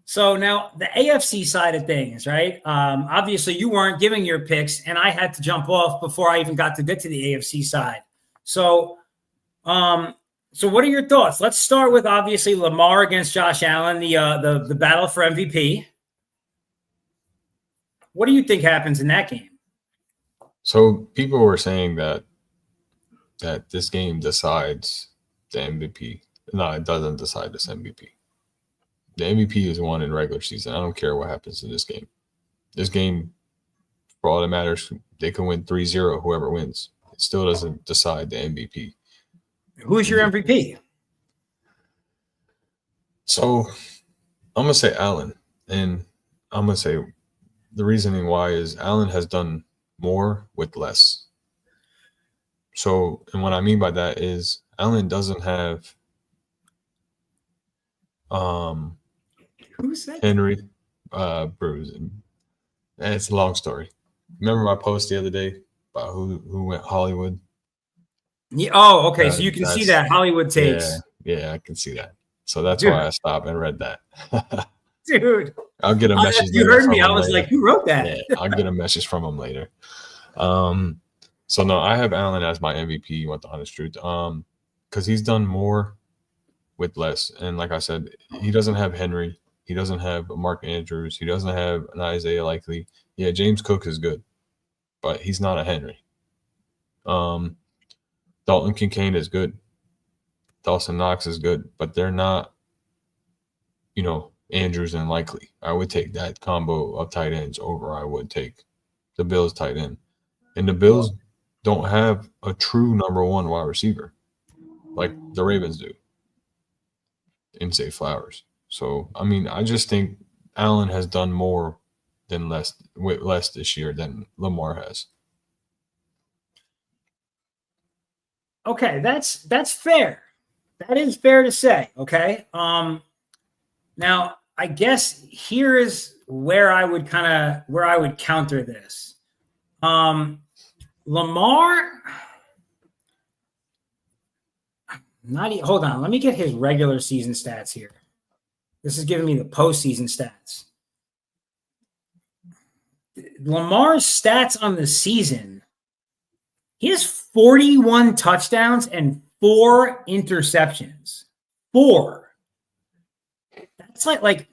So now the AFC side of things, right? Obviously you weren't giving your picks, and I had to jump off before I even got to get to the AFC side. So what are your thoughts? Let's start with obviously Lamar against Josh Allen, the battle for MVP. What do you think happens in that game? So people were saying that this game decides the MVP. No, it doesn't decide this MVP. The MVP is won in regular season. I don't care what happens in this game. This game, for all that matters, they can win 3-0, whoever wins. It still doesn't decide the MVP. Who is your MVP? So I'm going to say Allen. And I'm going to say the reasoning why is Allen has done more with less. So, and what I mean by that is Allen doesn't have who's that? Henry Bruce. And it's a long story. Remember my post the other day about who went Hollywood? Yeah, oh, okay. So you can see that Hollywood takes. Yeah, I can see that. So that's why I stopped and read that. Dude, I'll get a message. You heard me. I was like, who wrote that? Yeah, I'll get a message from him later. So no, I have Allen as my MVP. You want the honest truth? Because he's done more with less. And like I said, he doesn't have Henry. He doesn't have Mark Andrews. He doesn't have an Isaiah Likely. Yeah, James Cook is good, but he's not a Henry. Dalton Kincaid is good. Dawson Knox is good, but they're not, Andrews and Likely. I would take that combo of tight ends over I would take the Bills tight end. And the Bills don't have a true number one wide receiver like the Ravens do in Zay Flowers. So, I mean, I just think Allen has done more than less this year than Lamar has. Okay, that's fair. That is fair to say. Okay. Now I guess here is where I would counter this. Lamar. Hold on. Let me get his regular season stats here. This is giving me the postseason stats. Lamar's stats on the season. He has 41 touchdowns and 4 interceptions. 4. That's like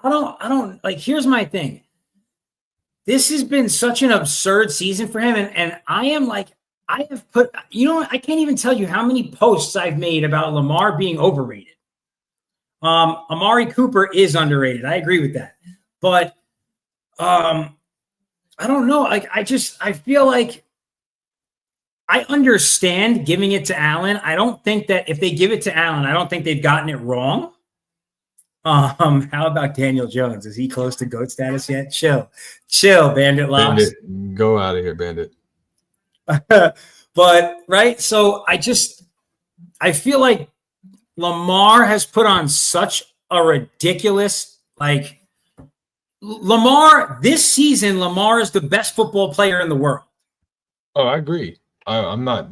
I don't like, here's my thing. This has been such an absurd season for him. And I am like, I have put, I can't even tell you how many posts I've made about Lamar being overrated. Amari Cooper is underrated. I agree with that. But I don't know. Like, I feel like I understand giving it to Allen. I don't think that if they give it to Allen, I don't think they've gotten it wrong. How about Daniel Jones? Is he close to GOAT status yet? Chill, Bandit Locks. Bandit, go out of here, Bandit. But right, so I feel like Lamar has put on such a ridiculous Lamar this season. Lamar is the best football player in the world. Oh, I agree. I'm not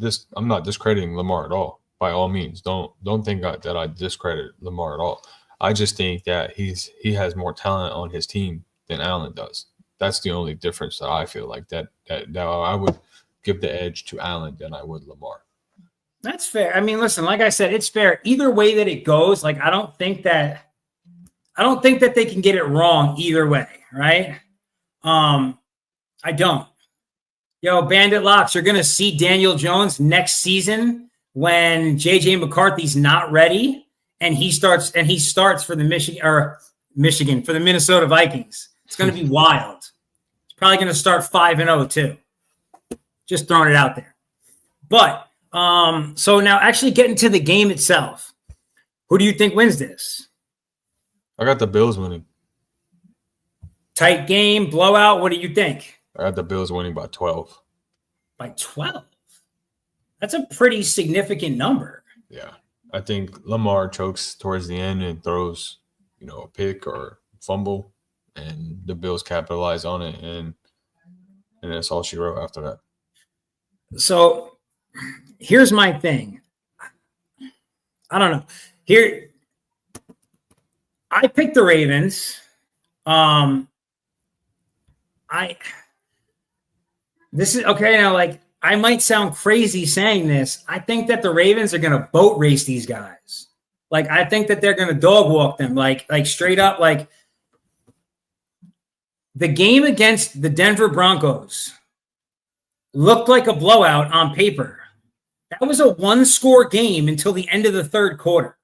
discrediting Lamar at all. By all means, don't think that I discredit Lamar at all. I just think that he has more talent on his team than Allen does. That's the only difference that I feel like that I would give the edge to Allen than I would Lamar. That's fair. I mean, listen, like I said, it's fair either way that it goes. Like I don't think that they can get it wrong either way, right? I don't. Yo, Bandit Locks, you're gonna see Daniel Jones next season when JJ McCarthy's not ready and he starts for the Michigan for the Minnesota Vikings. It's gonna be wild. It's probably gonna start 5-0 too. Just throwing it out there. But so now actually getting to the game itself, who do you think wins this? I got the Bills winning. Tight game, blowout. What do you think? I got the Bills winning by 12. By 12? That's a pretty significant number. Yeah. I think Lamar chokes towards the end and throws, a pick or fumble, and the Bills capitalize on it, and that's all she wrote after that. So here's my thing. I don't know. Here, I picked the Ravens. This is okay. Now, I might sound crazy saying this. I think that the Ravens are going to boat race these guys. I think that they're going to dog walk them, straight up. The game against the Denver Broncos looked like a blowout on paper. That was a one-score game until the end of the third quarter.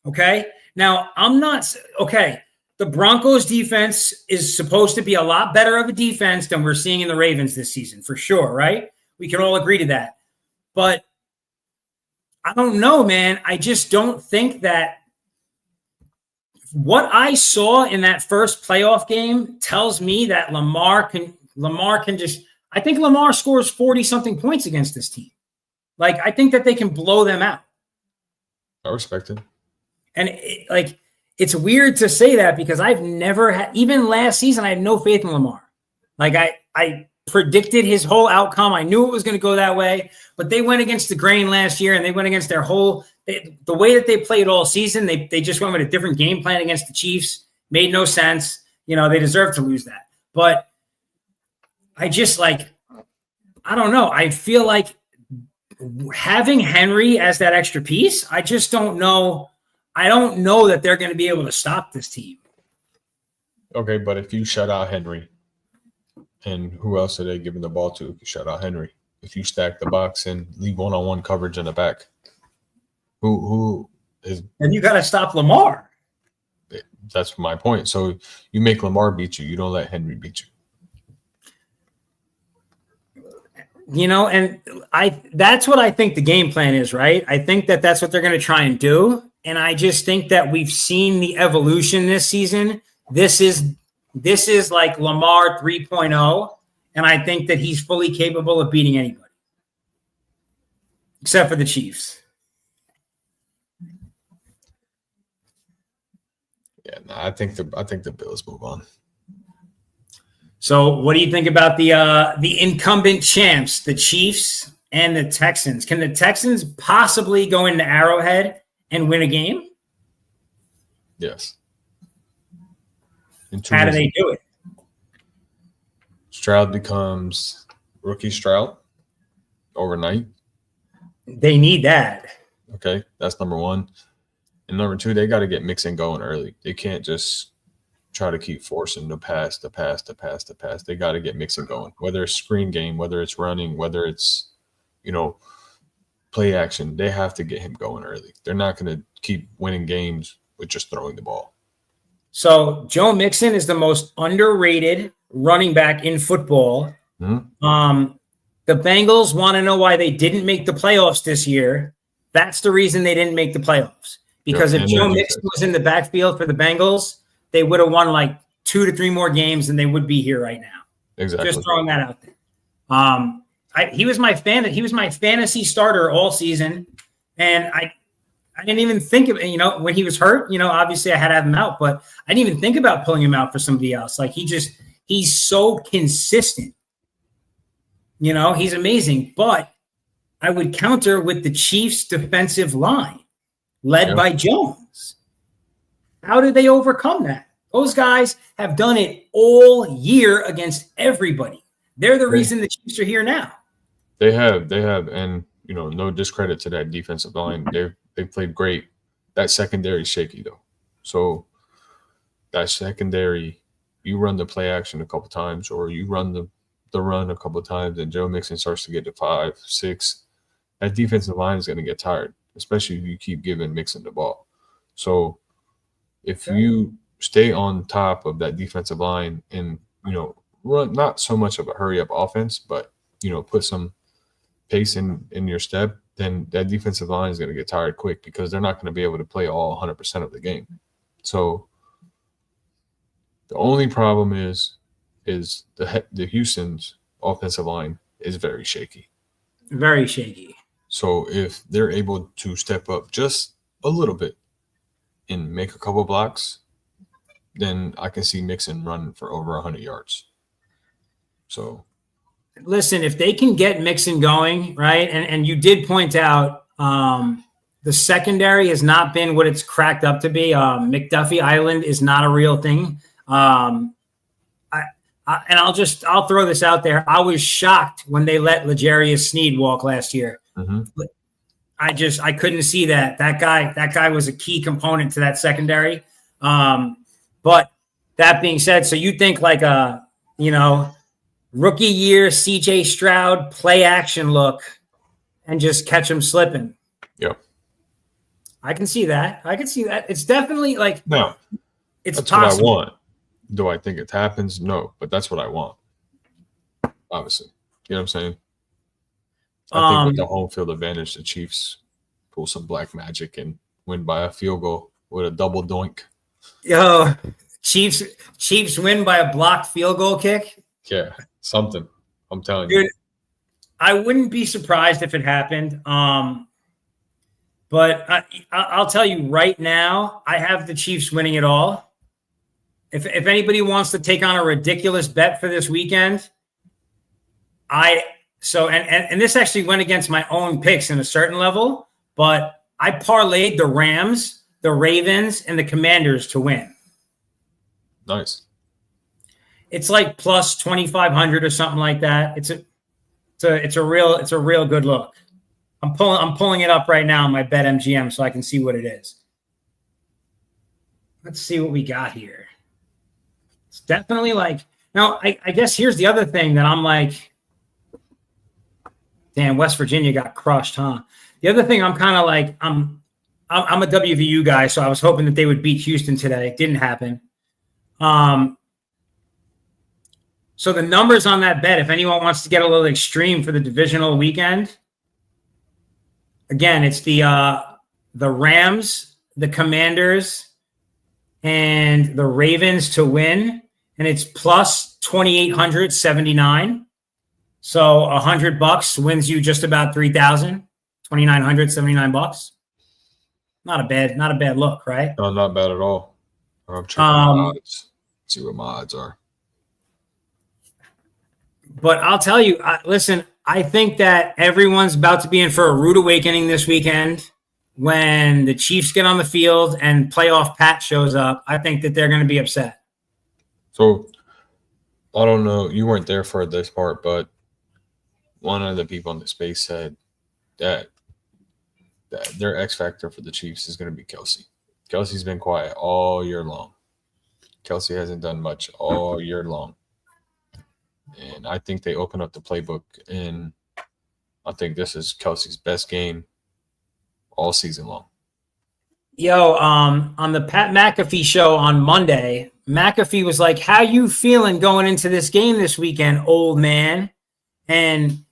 Okay? Now, the Broncos defense is supposed to be a lot better of a defense than we're seeing in the Ravens this season, for sure, right? We can all agree to that. But I don't know, man. I just don't think that what I saw in that first playoff game tells me that Lamar can just – I think Lamar scores 40-something points against this team. I think that they can blow them out. I respect it. And it's weird to say that because I've never had, even last season, I had no faith in Lamar. I predicted his whole outcome. I knew it was going to go that way, but they went against the grain last year and they went against their the way that they played all season. They just went with a different game plan against the Chiefs. Made no sense. They deserve to lose that. But I just I don't know. I feel like having Henry as that extra piece, I just don't know. I don't know that they're going to be able to stop this team. Okay, but if you shut out Henry, and who else are they giving the ball to if you shut out Henry? If you stack the box and leave one-on-one coverage in the back, who is – And you got to stop Lamar. That's my point. So you make Lamar beat you. You don't let Henry beat you. And that's what I think the game plan is, right? I think that that's what they're going to try and do. And I just think that we've seen the evolution this season. This is like Lamar 3.0, and I think that he's fully capable of beating anybody, except for the Chiefs. Yeah, no, I think the Bills move on. So, what do you think about the incumbent champs, the Chiefs and the Texans? Can the Texans possibly go into Arrowhead and win a game? Yes. How do they do it? Stroud becomes rookie Stroud overnight. They need that. Okay, that's number one. And number two, they got to get Mixon going early. They can't just try to keep forcing the pass. They got to get Mixon going, whether it's screen game, whether it's running, whether it's, play action. They have to get him going early. They're not going to keep winning games with just throwing the ball. So Joe Mixon is the most underrated running back in football. Mm-hmm. The Bengals want to know why they didn't make the playoffs this year. That's the reason they didn't make the playoffs. Because if Joe Mixon was in the backfield for the Bengals, they would have won 2 to 3 more games and they would be here right now. Exactly. Just throwing that out there. he was my fantasy starter all season, and I didn't even think of it, when he was hurt, obviously I had to have him out, but I didn't even think about pulling him out for somebody else. Like he's so consistent. He's amazing, but I would counter with the Chiefs defensive line led by Jones. How did they overcome that? Those guys have done it all year against everybody. They're the reason the Chiefs are here now. They have, and no discredit to that defensive line. They played great. That secondary is shaky though. So that secondary, you run the play action a couple times, or you run the run a couple times, and Joe Mixon starts to get to 5, 6. That defensive line is going to get tired, especially if you keep giving Mixon the ball. So if you stay on top of that defensive line and run not so much of a hurry up offense, but put some pace in your step, then that defensive line is going to get tired quick because they're not going to be able to play all 100% of the game. So the only problem is the Houston's offensive line is very shaky. Very shaky. So if they're able to step up just a little bit and make a couple blocks, then I can see Mixon running for over 100 yards. So listen, if they can get Mixon going, right, and you did point out the secondary has not been what it's cracked up to be. McDuffie Island is not a real thing. I'll throw this out there. I was shocked when they let L'Jarius Sneed walk last year. But I couldn't see that. That guy was a key component to that secondary. But that being said, so you think like rookie year CJ Stroud play action look and just catch him slipping. Yep. I can see that. It's definitely like it's that's possible. What I want. Do I think it happens? No, but that's what I want. Obviously. You know what I'm saying? I think with the home field advantage, the Chiefs pull some black magic and win by a field goal with a double doink. Yo, Chiefs win by a blocked field goal kick? Yeah, something. I'm telling Dude, you. I wouldn't be surprised if it happened. But I'll tell you right now, I have the Chiefs winning it all. If anybody wants to take on a ridiculous bet for this weekend, and this actually went against my own picks in a certain level, but I parlayed the Rams, the Ravens, and the Commanders to win. Nice. It's like plus 2,500 or something like that. It's a real good look. I'm pulling it up right now on my BetMGM so I can see what it is. Let's see what we got here. It's definitely like now. I guess here's the other thing that I'm like, damn, West Virginia got crushed, huh? The other thing I'm kind of like, I'm a WVU guy, so I was hoping that they would beat Houston today. Didn't happen. So the numbers on that bet, if anyone wants to get a little extreme for the divisional weekend, again, it's the Rams, the Commanders, and the Ravens to win, and it's plus 2,879. So $100 wins you just about 3,000, 2,979 bucks. Not a bad look, right? No, not bad at all. I'm checking my odds. See what my odds are. But I'll tell you, listen, I think that everyone's about to be in for a rude awakening this weekend when the Chiefs get on the field and playoff Pat shows up. I think that they're going to be upset. So I don't know. You weren't there for this part, but one of the people in the space said that their X factor for the Chiefs is going to be Kelsey. Kelsey's been quiet all year long. Kelsey hasn't done much all year long. And I think they open up the playbook, and I think this is Kelsey's best game all season long. Yo, on the Pat McAfee show on Monday, McAfee was like, how you feeling going into this game this weekend, old man? And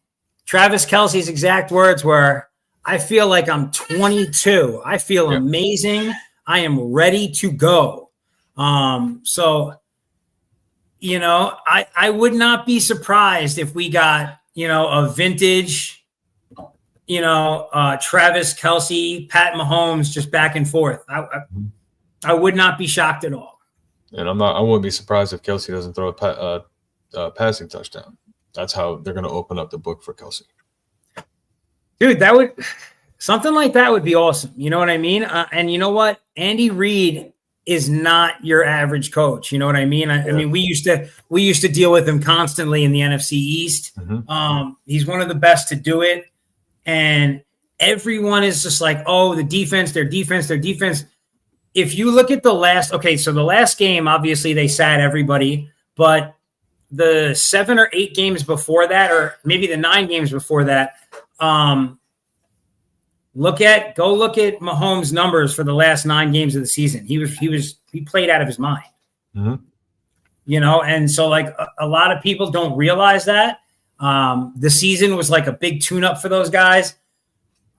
Travis Kelce's exact words were, I feel like I'm 22. I feel amazing. I am ready to go. So, I would not be surprised if we got, a vintage, Travis Kelce, Pat Mahomes, just back and forth. I would not be shocked at all. And I wouldn't be surprised if Kelce doesn't throw a passing touchdown. That's how they're going to open up the book for Kelce. Dude, something like that would be awesome. You know what I mean? And you know what? Andy Reid is not your average coach. You know what I mean? I mean, we used to deal with him constantly in the NFC East. Mm-hmm. He's one of the best to do it. And everyone is just like, oh, the defense, their defense, their defense. If you look at the last game, obviously they sat everybody, but the 7 or 8 games before that, or maybe the 9 games before that, go look at Mahomes' numbers for the last 9 games of the season. He played out of his mind. Mm-hmm. And so like a lot of people don't realize that. The season was like a big tune-up for those guys.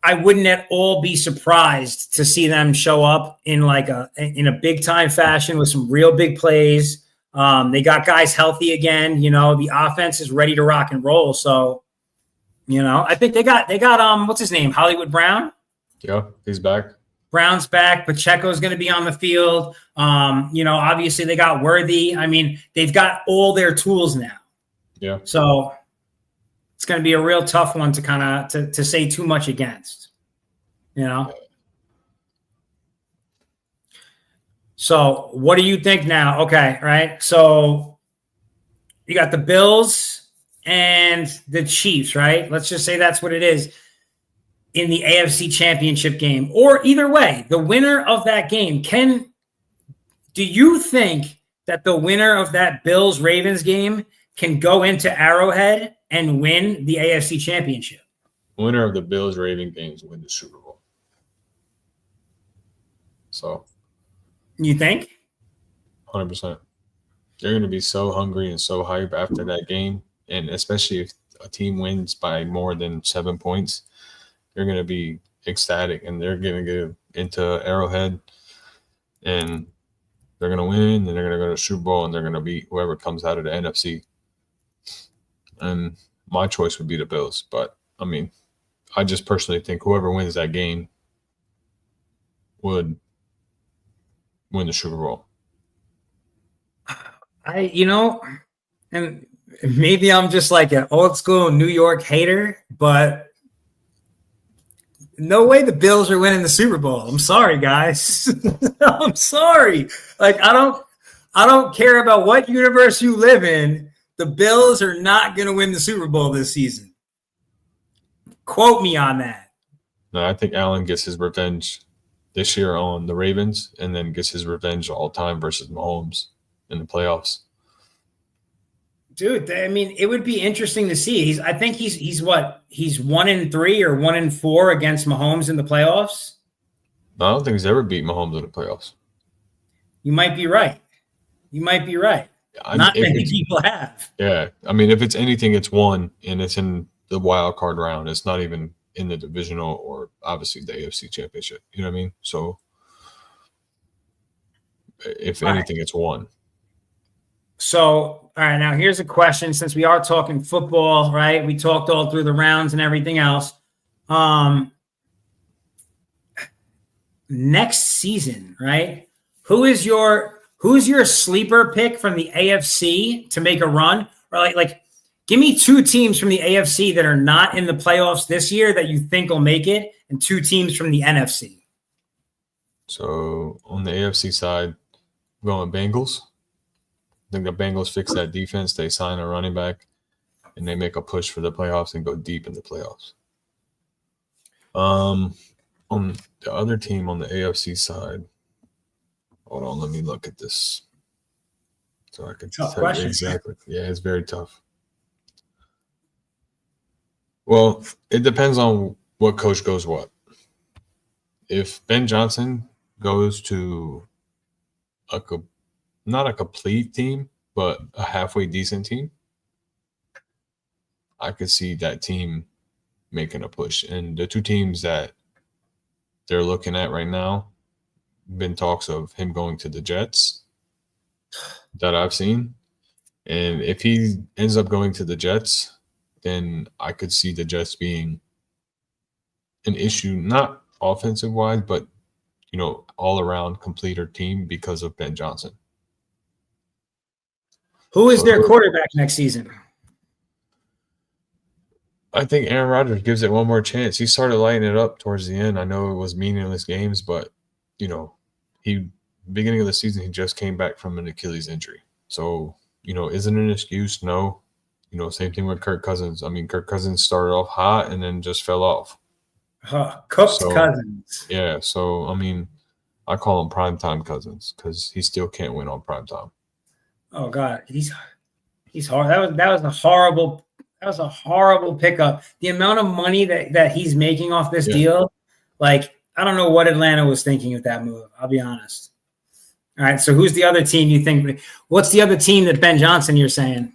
I wouldn't at all be surprised to see them show up in a big time fashion with some real big plays. They got guys healthy again. The offense is ready to rock and roll. So, I think they got what's his name? Hollywood Brown. Yeah, he's back. Brown's back. Pacheco's going to be on the field. Obviously they got Worthy. I mean, they've got all their tools now. Yeah. So it's going to be a real tough one to kind of to say too much against, So what do you think now? Okay, right. So you got the Bills and the Chiefs, right? Let's just say that's what it is in the AFC Championship game, or either way, the winner of that game do you think that the winner of that Bills-Ravens game can go into Arrowhead and win the AFC Championship? Winner of the Bills-Ravens games win the Super Bowl. So, you think? 100%. They're going to be so hungry and so hyped after that game, and especially if a team wins by more than 7 points, they're going to be ecstatic, and they're going to get into Arrowhead, and they're going to win, and they're going to go to the Super Bowl, and they're going to beat whoever comes out of the NFC. And my choice would be the Bills. But, I mean, I just personally think whoever wins that game would win the Super Bowl. And maybe I'm just like an old school New York hater, but no way the Bills are winning the Super Bowl. I'm sorry, guys. I'm sorry. Like, I don't care about what universe you live in. The Bills are not going to win the Super Bowl this season. Quote me on that. No, I think Allen gets his revenge this year on the Ravens, and then gets his revenge all time versus Mahomes in the playoffs. Dude, I mean, it would be interesting to see. I think he's what? He's 1-3 or 1-4 against Mahomes in the playoffs. No, I don't think he's ever beat Mahomes in the playoffs. You might be right. Not many people have. Yeah. I mean, if it's anything, it's one, and it's in the wild card round. It's not even in the divisional or obviously the AFC Championship. You know what I mean? So if anything, it's one. So, all right, now here's a question. Since we are talking football, right? We talked all through the rounds and everything else. Next season, right? Who's your sleeper pick from the AFC to make a run? Or like give me 2 teams from the AFC that are not in the playoffs this year that you think will make it, and 2 teams from the NFC. So on the AFC side, I'm going Bengals. I think the Bengals fix that defense. They sign a running back, and they make a push for the playoffs and go deep in the playoffs. On the other team on the AFC side, hold on, let me look at this so I can tell you exactly. Yeah, it's very tough. Well, it depends on what coach goes what. If Ben Johnson goes to not a complete team, but a halfway decent team, I could see that team making a push. And the 2 teams that they're looking at right now, been talks of him going to the Jets that I've seen. And if he ends up going to the Jets, then I could see the Jets being an issue, not offensive wise, but all around completer team because of Ben Johnson. Who is their quarterback next season? I think Aaron Rodgers gives it one more chance. He started lighting it up towards the end. I know it was meaningless games, but beginning of the season, he just came back from an Achilles injury. So, isn't an excuse? No. Same thing with Kirk Cousins. I mean, Kirk Cousins started off hot and then just fell off. Cooked Cousins. Yeah. So, I mean, I call him primetime Cousins because he still can't win on primetime. Oh God, he's hard. That was a horrible pickup. The amount of money that he's making off this deal, like I don't know what Atlanta was thinking with that move. I'll be honest. All right, so who's the other team you think? What's the other team that Ben Johnson you're saying?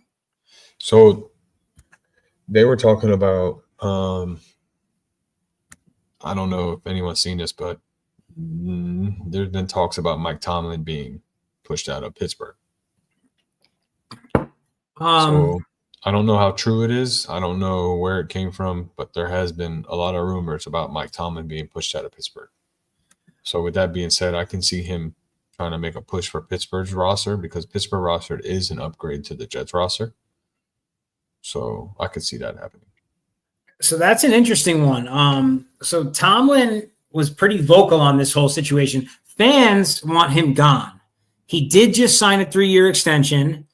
So they were talking about. I don't know if anyone's seen this, but there's been talks about Mike Tomlin being pushed out of Pittsburgh. So I don't know how true it is. I don't know where it came from, but there has been a lot of rumors about Mike Tomlin being pushed out of Pittsburgh. So with that being said, I can see him trying to make a push for Pittsburgh's roster because Pittsburgh roster is an upgrade to the Jets roster. So I could see that happening. So that's an interesting one. So Tomlin was pretty vocal on this whole situation. Fans want him gone. He did just sign a 3-year extension.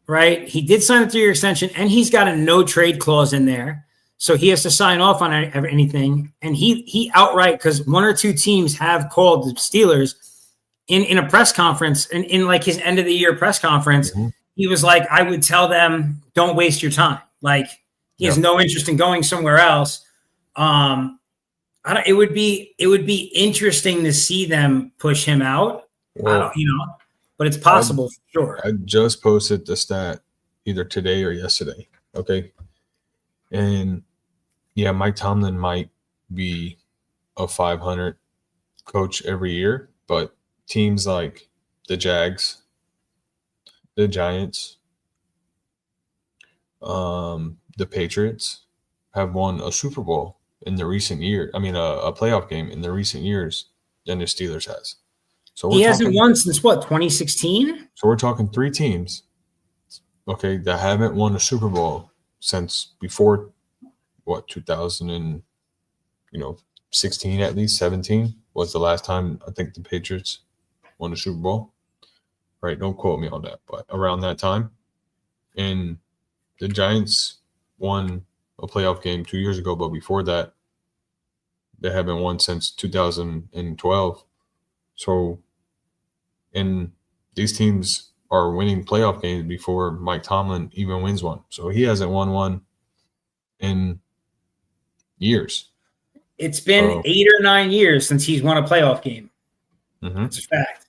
Right? He did sign a 3-year extension, and he's got a no trade clause in there. So he has to sign off on anything. And he outright, because one or two teams have called the Steelers in a press conference, and in like his end of the year press conference, he was like, I would tell them, don't waste your time. Like he has no interest in going somewhere else. It would be interesting to see them push him out. Well, but it's possible for sure. I just posted the stat either today or yesterday. Okay. And Mike Tomlin might be a 500 coach every year, but teams like the Jags, the Giants, the Patriots have won a Super Bowl in the recent year. I mean, a playoff game in the recent years than the Steelers has. So he hasn't won since what, 2016? So we're talking 3 teams, okay, that haven't won a Super Bowl since before 2016 at least. 17 was the last time I think the Patriots won a Super Bowl. Right? Don't quote me on that, but around that time. And the Giants won a playoff game 2 years ago, but before that, they haven't won since 2012. So, and these teams are winning playoff games before Mike Tomlin even wins one. So he hasn't won one in years. It's been 8 or 9 years since he's won a playoff game. That's a fact.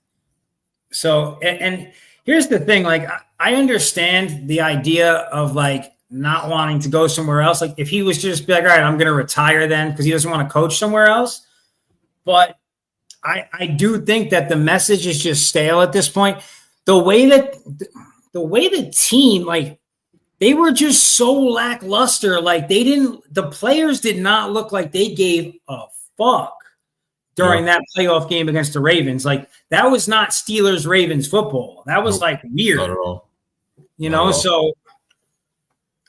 So, and here's the thing, like, I understand the idea of like not wanting to go somewhere else. Like if he was just be like, all right, I'm going to retire then because he doesn't want to coach somewhere else. But I do think that the message is just stale at this point. The way the team, like they were just so lackluster. Like the players did not look like they gave a fuck during that playoff game against the Ravens. Like that was not Steelers Ravens football. That was like weird, not at all. So,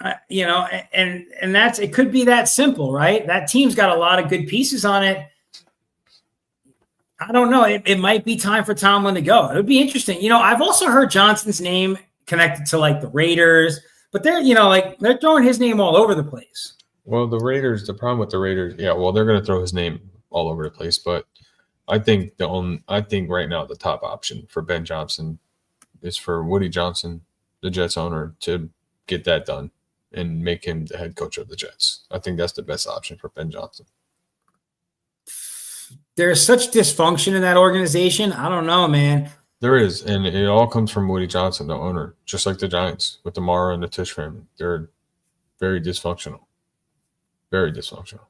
and that's, it could be that simple, right? That team's got a lot of good pieces on it. I don't know. It might be time for Tomlin to go. It would be interesting. I've also heard Johnson's name connected to like the Raiders, but they're throwing his name all over the place. Well, the problem with the Raiders, they're going to throw his name all over the place, but I think right now the top option for Ben Johnson is for Woody Johnson, the Jets owner, to get that done and make him the head coach of the Jets. I think that's the best option for Ben Johnson. There's such dysfunction in that organization. I don't know, man. There is, and it all comes from Woody Johnson, the owner, just like the Giants with the Mara and the Tisch family. They're very dysfunctional. Very dysfunctional.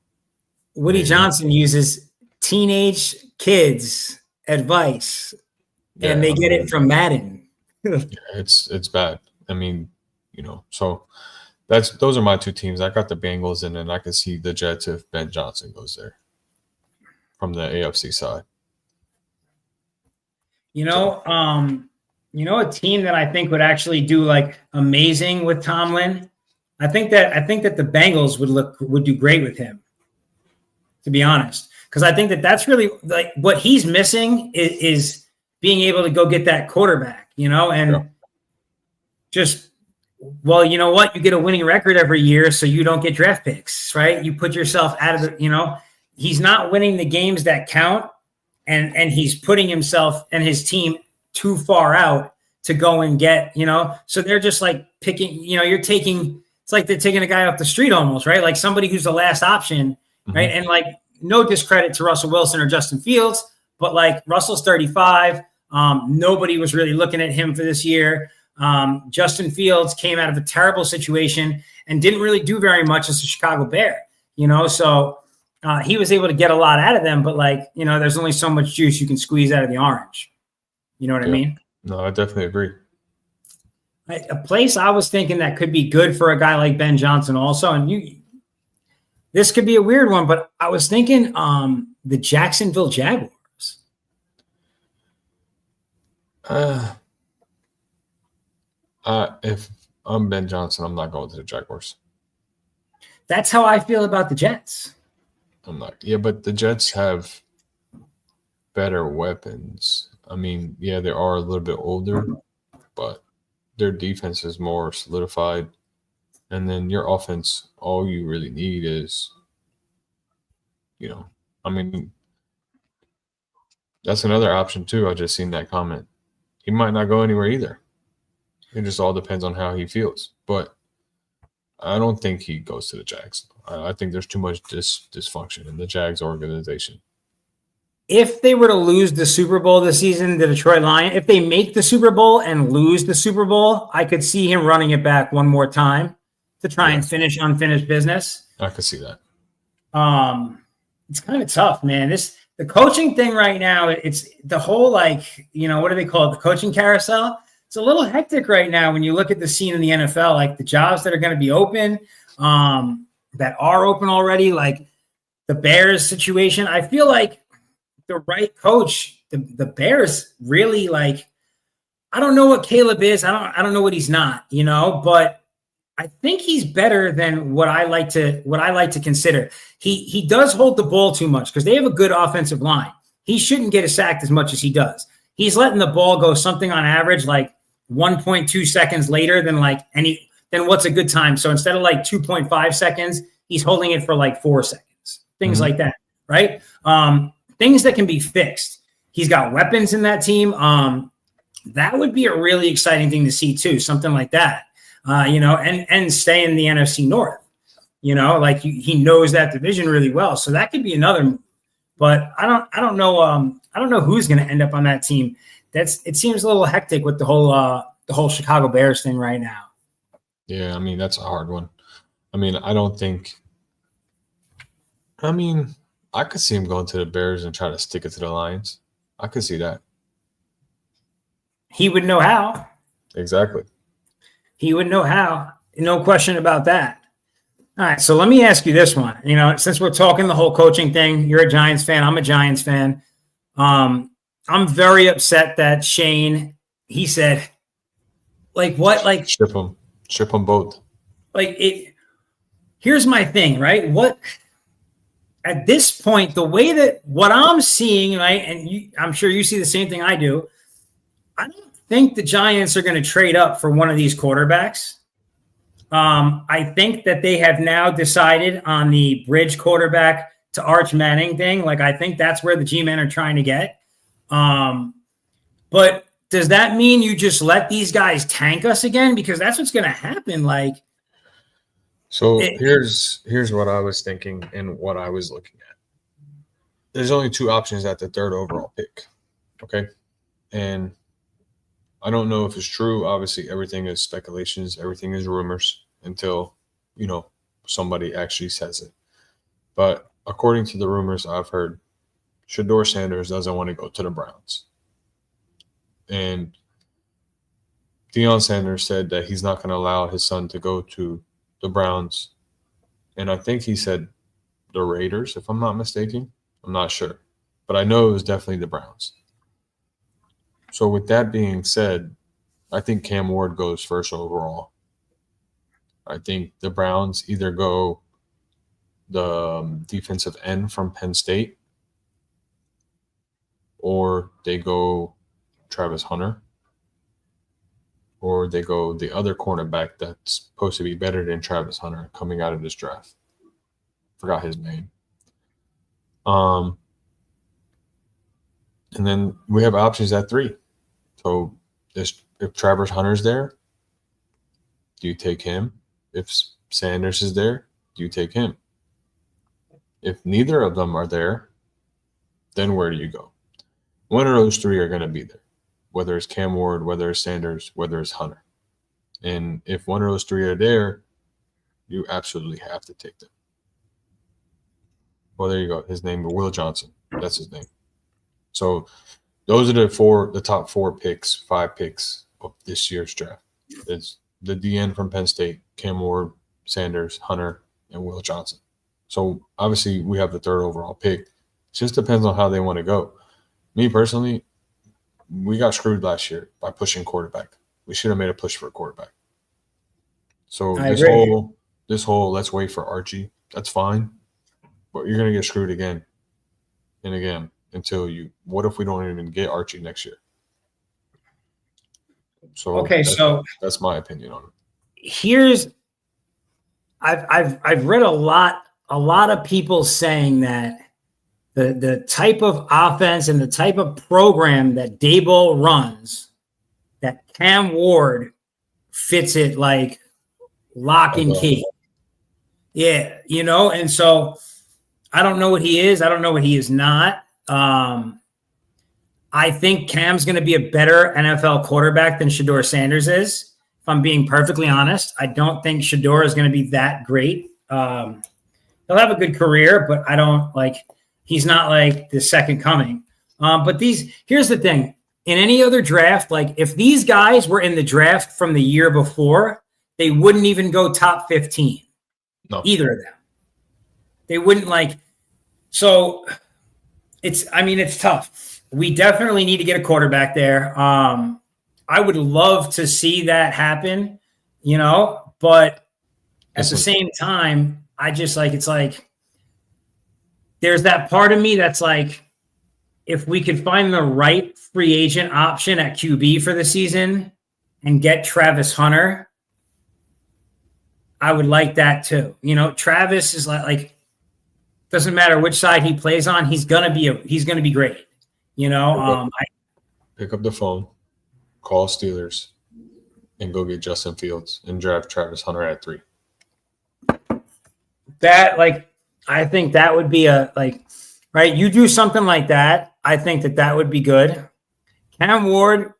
Woody Johnson uses teenage kids' advice, and they get it from Madden. It's bad. I mean, so those are my two teams. I got the Bengals, and then I can see the Jets if Ben Johnson goes there from the AFC side. A team that I think would actually do like amazing with Tomlin. I think that the Bengals would do great with him, to be honest, because I think that's really like what he's missing is being able to go get that quarterback, and just, well, you know what? You get a winning record every year, so you don't get draft picks, right? You put yourself out of the, he's not winning the games that count, and he's putting himself and his team too far out to go and get, so they're just like picking, it's like they're taking a guy off the street almost, right? Like somebody who's the last option, right? And like, no discredit to Russell Wilson or Justin Fields, but like Russell's 35. Nobody was really looking at him for this year. Justin Fields came out of a terrible situation and didn't really do very much as a Chicago Bear, so he was able to get a lot out of them, but like, there's only so much juice you can squeeze out of the orange. You know what I mean? No, I definitely agree. A place I was thinking that could be good for a guy like Ben Johnson also, and this could be a weird one, but I was thinking the Jacksonville Jaguars. If I'm Ben Johnson, I'm not going to the Jaguars. That's how I feel about the Jets. I'm not. Yeah, but the Jets have better weapons. I mean, yeah, they are a little bit older, but their defense is more solidified. And then your offense, all you really need is, that's another option too. I just seen that comment. He might not go anywhere either. It just all depends on how he feels. But I don't think he goes to the Jags. I think there's too much dysfunction in the Jags organization. If they were to lose the Super Bowl this season, the Detroit Lions, if they make the Super Bowl and lose the Super Bowl, I could see him running it back one more time to try and finish unfinished business. I could see that. It's kind of tough, man. The coaching thing right now, it's the whole, like, what do they call it? The coaching carousel. It's a little hectic right now when you look at the scene in the NFL, like the jobs that are going to be open, that are open already, like the Bears situation. I feel like the right coach, the Bears really, like, I don't know what Caleb is. I don't know what he's not, but I think he's better than what I like to consider. He does hold the ball too much because they have a good offensive line. He shouldn't get sacked as much as he does. He's letting the ball go something on average like 1.2 seconds later than what's a good time. So instead of like 2.5 seconds, he's holding it for like 4 seconds. Things like that, right? Things that can be fixed. He's got weapons in that team. That would be a really exciting thing to see too. Something like that. And stay in the NFC North, like he knows that division really well. So that could be another move, but I don't know. I don't know who's going to end up on that team. It seems a little hectic with the whole Chicago Bears thing right now. Yeah. I mean, that's a hard one. I mean, I could see him going to the Bears and try to stick it to the Lions. I could see that. He would know how. Exactly. He would know how. No question about that. All right, so let me ask you this one. Since we're talking the whole coaching thing, you're a Giants fan. I'm a Giants fan. I'm very upset that Shane, he said, like, what? Like, ship them both. Like, here's my thing, right? What, at this point, the way that what I'm seeing, right, and I'm sure you see the same thing I do, I don't think the Giants are going to trade up for one of these quarterbacks. I think that they have now decided on the bridge quarterback to Arch Manning thing. Like, I think that's where the G-men are trying to get. But does that mean you just let these guys tank us again? Because that's what's going to happen. Like, so here's what I was thinking and what I was looking at. There's only two options at the third overall pick. Okay. And I don't know if it's true. Obviously, everything is speculations. Everything is rumors until, somebody actually says it. But according to the rumors I've heard, Shedeur Sanders doesn't want to go to the Browns. And Deion Sanders said that he's not going to allow his son to go to the Browns, and I think he said the Raiders, if I'm not mistaken. I'm not sure, but I know it was definitely the Browns. So with that being said, I think Cam Ward goes first overall. I think the Browns either go the defensive end from Penn State, or they go Travis Hunter, or they go the other cornerback that's supposed to be better than Travis Hunter coming out of this draft. Forgot his name. And then we have options at 3. So if Travis Hunter's there, do you take him? If Sanders is there, do you take him? If neither of them are there, then where do you go? One of those 3 are going to be there, whether it's Cam Ward, whether it's Sanders, whether it's Hunter. And if one of those 3 are there, you absolutely have to take them. Well, there you go. His name is Will Johnson. That's his name. So those are the top 5 picks of this year's draft. It's the DN from Penn State, Cam Ward, Sanders, Hunter, and Will Johnson. So obviously we have the 3rd overall pick. It just depends on how they want to go. Me personally, we got screwed last year by pushing quarterback. We should have made a push for a quarterback. So this whole let's wait for Archie, that's fine. But you're going to get screwed again and again until what if we don't even get Archie next year? So that's my opinion on it. I've read a lot of people saying that the type of offense and the type of program that Daboll runs, that Cam Ward fits it like lock and key. Yeah, and so I don't know what he is. I don't know what he is not. I think Cam's going to be a better NFL quarterback than Shedeur Sanders is. If I'm being perfectly honest, I don't think Shedeur is going to be that great. He'll have a good career, but I don't he's not like the second coming. But here's the thing. In any other draft, if these guys were in the draft from the year before, they wouldn't even go top 15. No. Either of them. They wouldn't so it's tough. We definitely need to get a quarterback there. I would love to see that happen, but at the same time, I just there's that part of me that's if we could find the right free agent option at QB for the season and get Travis Hunter, I would like that too. Travis is doesn't matter which side he plays on, he's gonna be great. Pick up the phone, call Steelers, and go get Justin Fields and draft Travis Hunter at 3. That I think that would be right. You do something like that. I think that would be good. Cam Ward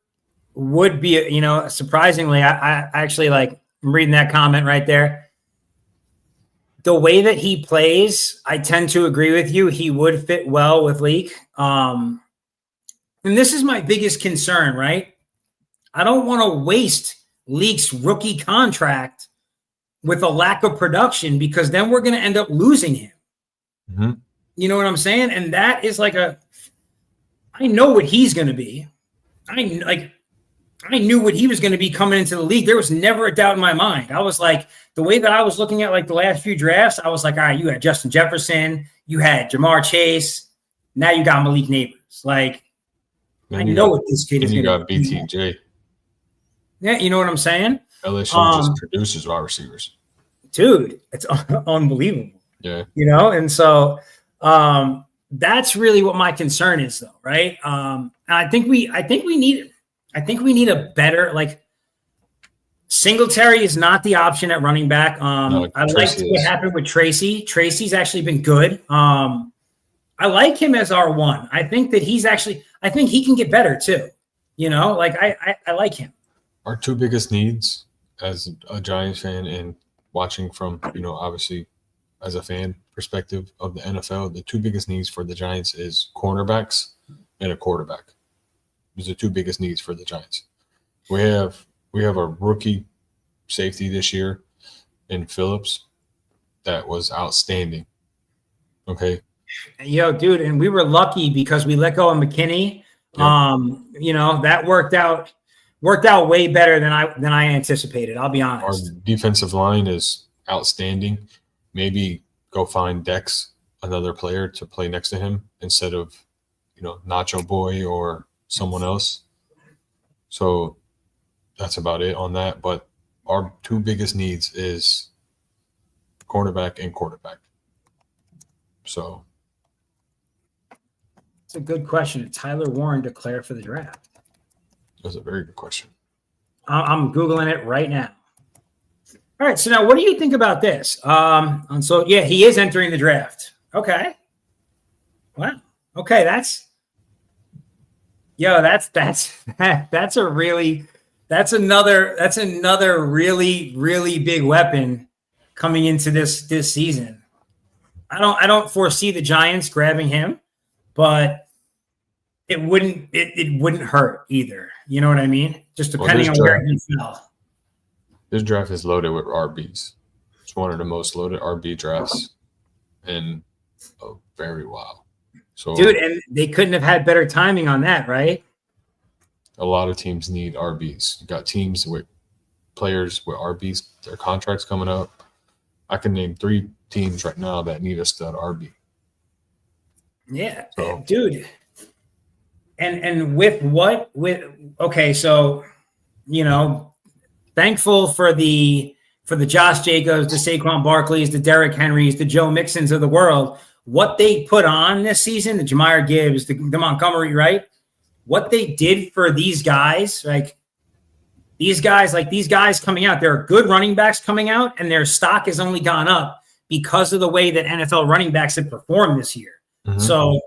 would be, surprisingly, I actually I'm reading that comment right there. The way that he plays, I tend to agree with you. He would fit well with Leak. And this is my biggest concern, right? I don't want to waste Leak's rookie contract with a lack of production because then we're going to end up losing him. Mm-hmm. You know what I'm saying? And that is I know what he's going to be. I knew what he was going to be coming into the league. There was never a doubt in my mind. I was the way that I was looking at the last few drafts, I was all right, you had Justin Jefferson, you had Jamar Chase, now you got Malik Neighbors. I know what this kid is going to be. You got BTJ. Yeah, you know what I'm saying? LSU just produces wide receivers. Dude, it's unbelievable. Yeah. And so that's really what my concern is though, right? And I think we need a better Singletary is not the option at running back. No, I liked what happened with Tracy. Tracy's actually been good. I like him as R1. I think that I think he can get better too. I like him. Our 2 biggest needs as a Giants fan and watching from, obviously as a fan perspective of the NFL, the 2 biggest needs for the Giants is cornerbacks and a quarterback. Those are the 2 biggest needs for the Giants. We have a rookie safety this year in Phillips that was outstanding. Okay. Yo, dude, and we were lucky because we let go of McKinney. Yep. That worked out way better than I anticipated. I'll be Our honest. defensive line is outstanding. Maybe go find Dex, another player, to play next to him instead of, Nacho Boy or someone else. So that's about it on that. But our two biggest needs is cornerback and quarterback. So It's a good question. Did Tyler Warren declare for the draft? that's a very good question. I'm Googling it right now. All right. So now what do you think about this? And so, yeah, he is entering the draft. Okay. Wow. Okay. That's another really, really big weapon coming into this season. I don't foresee the Giants grabbing him, but it wouldn't hurt either. You know what I mean? Just depending on where he fell. This draft is loaded with RBs. It's one of the most loaded RB drafts in a very while. So, dude, and they couldn't have had better timing on that, right? A lot of teams need RBs. You got teams with players with RBs, their contracts coming up. I can name 3 teams right now that need a stud RB. Yeah, So, dude. And with okay, so thankful for the Josh Jacobs, the Saquon Barkleys, the Derrick Henrys, the Joe Mixons of the world. What they put on this season, the Jahmyr Gibbs, the Montgomery, right? What they did for these guys, these guys coming out, there are good running backs coming out, and their stock has only gone up because of the way that NFL running backs have performed this year. Mm-hmm. So,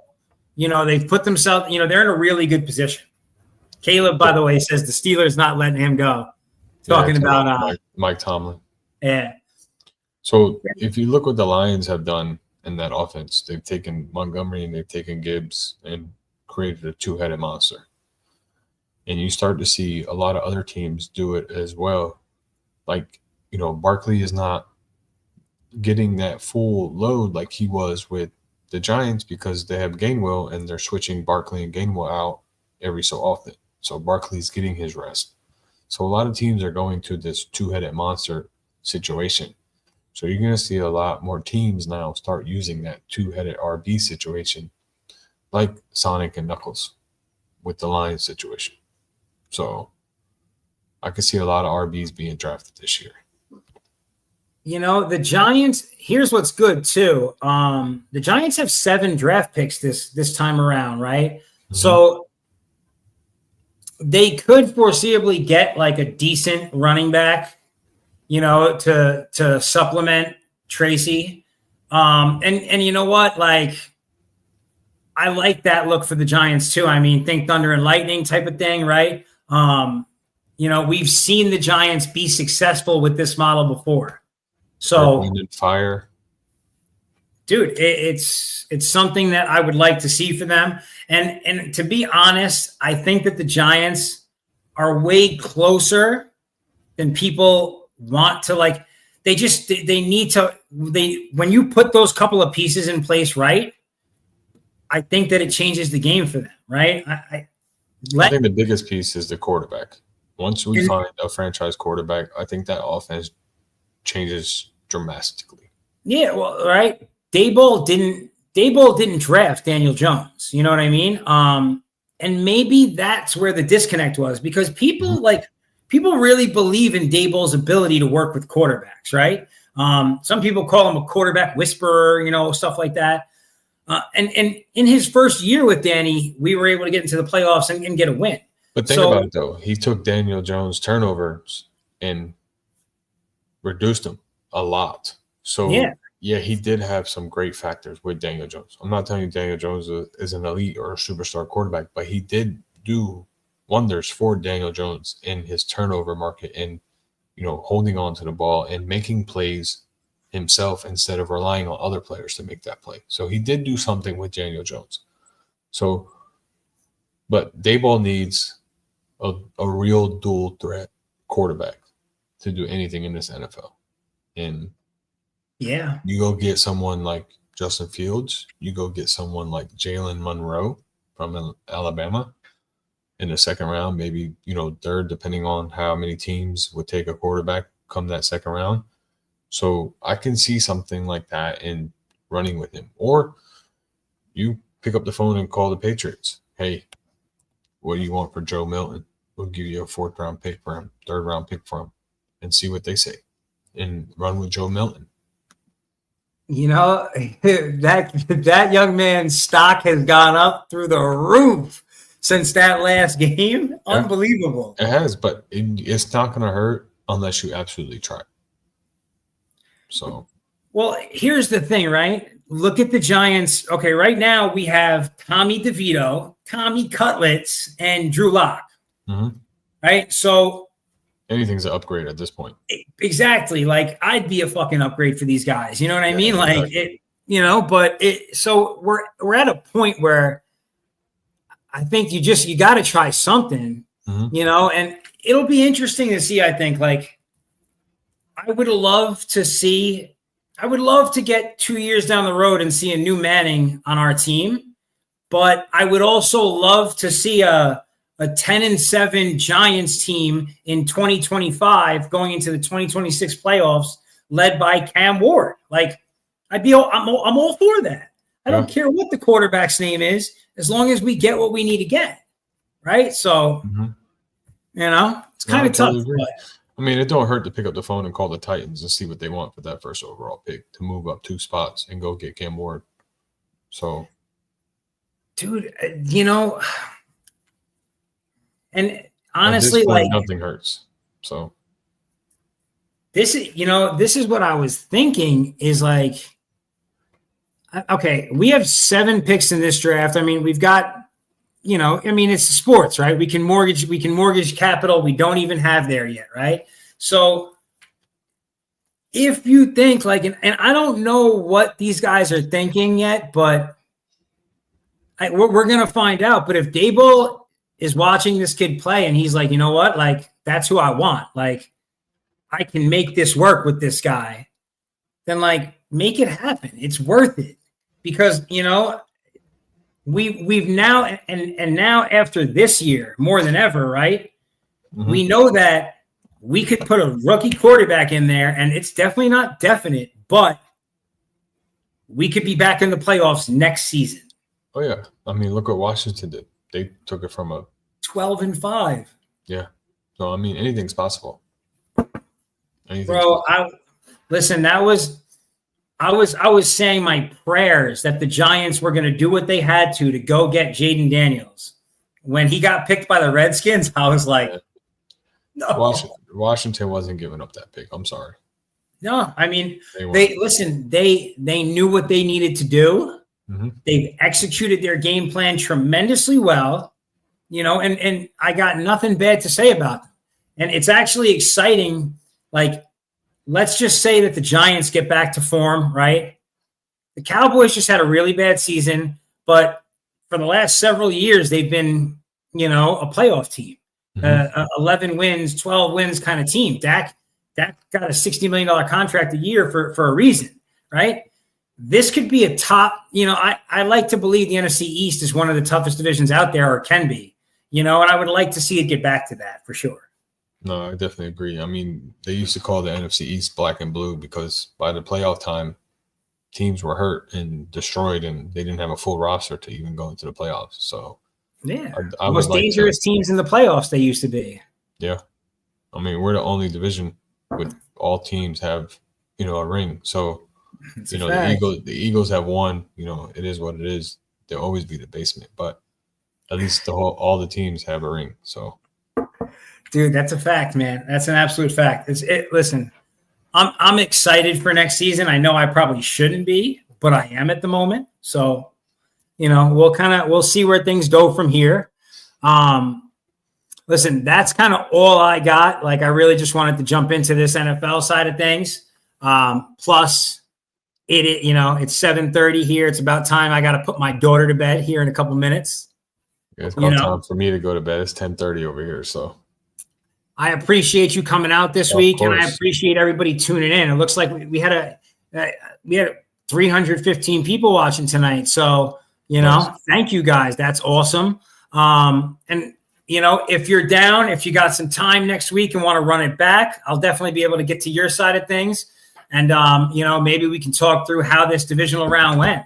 they've put themselves, they're in a really good position. Caleb, by the way, says the Steelers not letting him go. Talking about Mike Tomlin. Yeah. So if you look what the Lions have done in that offense, they've taken Montgomery and they've taken Gibbs and created a two-headed monster. And you start to see a lot of other teams do it as well. Like, Barkley is not getting that full load like he was with the Giants because they have Gainwell and they're switching Barkley and Gainwell out every so often. So Barkley's getting his rest. So a lot of teams are going to this two-headed monster situation. So you're going to see a lot more teams now start using that two-headed RB situation like Sonic and Knuckles with the Lions situation. So I could see a lot of RBs being drafted this year. The Giants, here's what's good too. The Giants have 7 draft picks this time around, right? Mm-hmm. So they could foreseeably get like a decent running back, to supplement Tracy. And you know what? Like, I like that look for the Giants too. I mean, think Thunder and Lightning type of thing, right? We've seen the Giants be successful with this model before. So, fire, dude, it's something that I would like to see for them. And to be honest, I think that the Giants are way closer than people want to. Like, they need to. When you put those couple of pieces in place, right? I think that it changes the game for them, right? I think the biggest piece is the quarterback. Once we find a franchise quarterback, I think that offense changes dramatically. Yeah, well, right. Daboll didn't draft Daniel Jones. You know what I mean? And maybe that's where the disconnect was because people really believe in Daboll's ability to work with quarterbacks, right? Some people call him a quarterback whisperer, stuff like that. And in his first year with Danny, we were able to get into the playoffs and get a win. But think about it, though. He took Daniel Jones' turnovers and reduced them a lot. So, yeah, he did have some great factors with Daniel Jones. I'm not telling you Daniel Jones is an elite or a superstar quarterback, but he did do wonders for Daniel Jones in his turnover market and, holding on to the ball and making plays himself instead of relying on other players to make that play. So he did do something with Daniel Jones. So, but Daboll needs a real dual threat quarterback to do anything in this NFL. And Yeah. you go get someone like Justin Fields, you go get someone like Jalen Monroe from Alabama in the second round, maybe, third, depending on how many teams would take a quarterback come that second round. So I can see something like that in running with him. Or you pick up the phone and call the Patriots. Hey, what do you want for Joe Milton? We'll give you a 4th round pick for him, 3rd round pick for him, and see what they say. And run with Joe Milton. That young man's stock has gone up through the roof since that last game. Yeah. Unbelievable. It has, but it's not going to hurt unless you absolutely try. So, well, here's the thing, right? Look at the Giants. Okay, right now we have Tommy DeVito, Tommy Cutlets, and Drew Lock. Mm-hmm. Right? So anything's an upgrade at this point. Exactly. Like, I'd be a fucking upgrade for these guys. You know what I mean? Exactly. Like so we're at a point where I think you got to try something, and it'll be interesting to see. I think, like, I would love to get 2 years down the road and see a new Manning on our team, but I would also love to see a 10-7 Giants team in 2025 going into the 2026 playoffs led by Cam Ward. Like, I'm all for that. I don't care what the quarterback's name is, as long as we get what we need to get. Right. So, it's kind of tough. But, I mean, it don't hurt to pick up the phone and call the Titans and see what they want for that 1st overall pick to move up 2 spots and go get Cam Ward. So, dude, and honestly, point, nothing hurts. So this is what I was thinking is like, okay, we have 7 picks in this draft. I mean, we've got, it's sports, right? We can mortgage capital we don't even have there yet, right? So if you think like, and I don't know what these guys are thinking yet, but we're going to find out. But if Daboll is watching this kid play and he's like, you know what, like, that's who I want. Like, I can make this work with this guy. Then, like, make it happen. It's worth it because, we've now, and now after this year, more than ever, right? Mm-hmm. We know that we could put a rookie quarterback in there, and it's definitely not definite, but we could be back in the playoffs next season. Oh, yeah. I mean, look what Washington did. They took it from a 12-5. Yeah. So, I mean, anything's possible. Bro, listen, I was saying my prayers that the Giants were going to do what they had to go get Jaden Daniels. When he got picked by the Redskins, I was like, no. Washington wasn't giving up that pick. I'm sorry. No, I mean, they knew what they needed to do. Mm-hmm. They've executed their game plan tremendously well, and I got nothing bad to say about them. And it's actually exciting. Like, let's just say that the Giants get back to form, right? The Cowboys just had a really bad season, but for the last several years, they've been, a playoff team, 11 wins, 12 wins kind of team. Dak got a $60 million contract a year for a reason, right? This could be a top, I like to believe the NFC East is one of the toughest divisions out there, or can be, and I would like to see it get back to that for sure. No, I definitely agree. I mean, they used to call the NFC East black and blue because by the playoff time, teams were hurt and destroyed, and they didn't have a full roster to even go into the playoffs. So, yeah, the most dangerous teams in the playoffs they used to be. Yeah. I mean, we're the only division with all teams have, a ring. So, the Eagles have won. It is what it is. They'll always be the basement, but at least all the teams have a ring. So, dude, that's a fact, man. That's an absolute fact. Listen, I'm excited for next season. I know I probably shouldn't be, but I am at the moment. So, we'll see where things go from here. Listen, that's kind of all I got. Like, I really just wanted to jump into this NFL side of things. Plus, it's 7:30 here. It's about time. I got to put my daughter to bed here in a couple minutes. Yeah, it's about time for me to go to bed. It's 10:30 over here, so. I appreciate you coming out this Of week, and I course. appreciate everybody tuning in. It looks like we had 315 people watching tonight. So, Nice. thank you guys. That's awesome. And if you're down, if you got some time next week and want to run it back, I'll definitely be able to get to your side of things. And, maybe we can talk through how this divisional round went.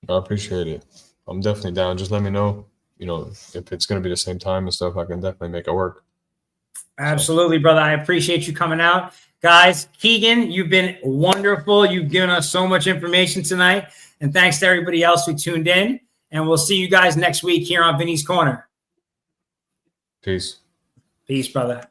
I appreciate it. I'm definitely down. Just let me know, if it's going to be the same time and stuff, I can definitely make it work. Absolutely, brother. I appreciate you coming out. Guys, Keegan, you've been wonderful. You've given us so much information tonight. And thanks to everybody else who tuned in. And we'll see you guys next week here on Vinny's Corner. Peace. Peace, brother.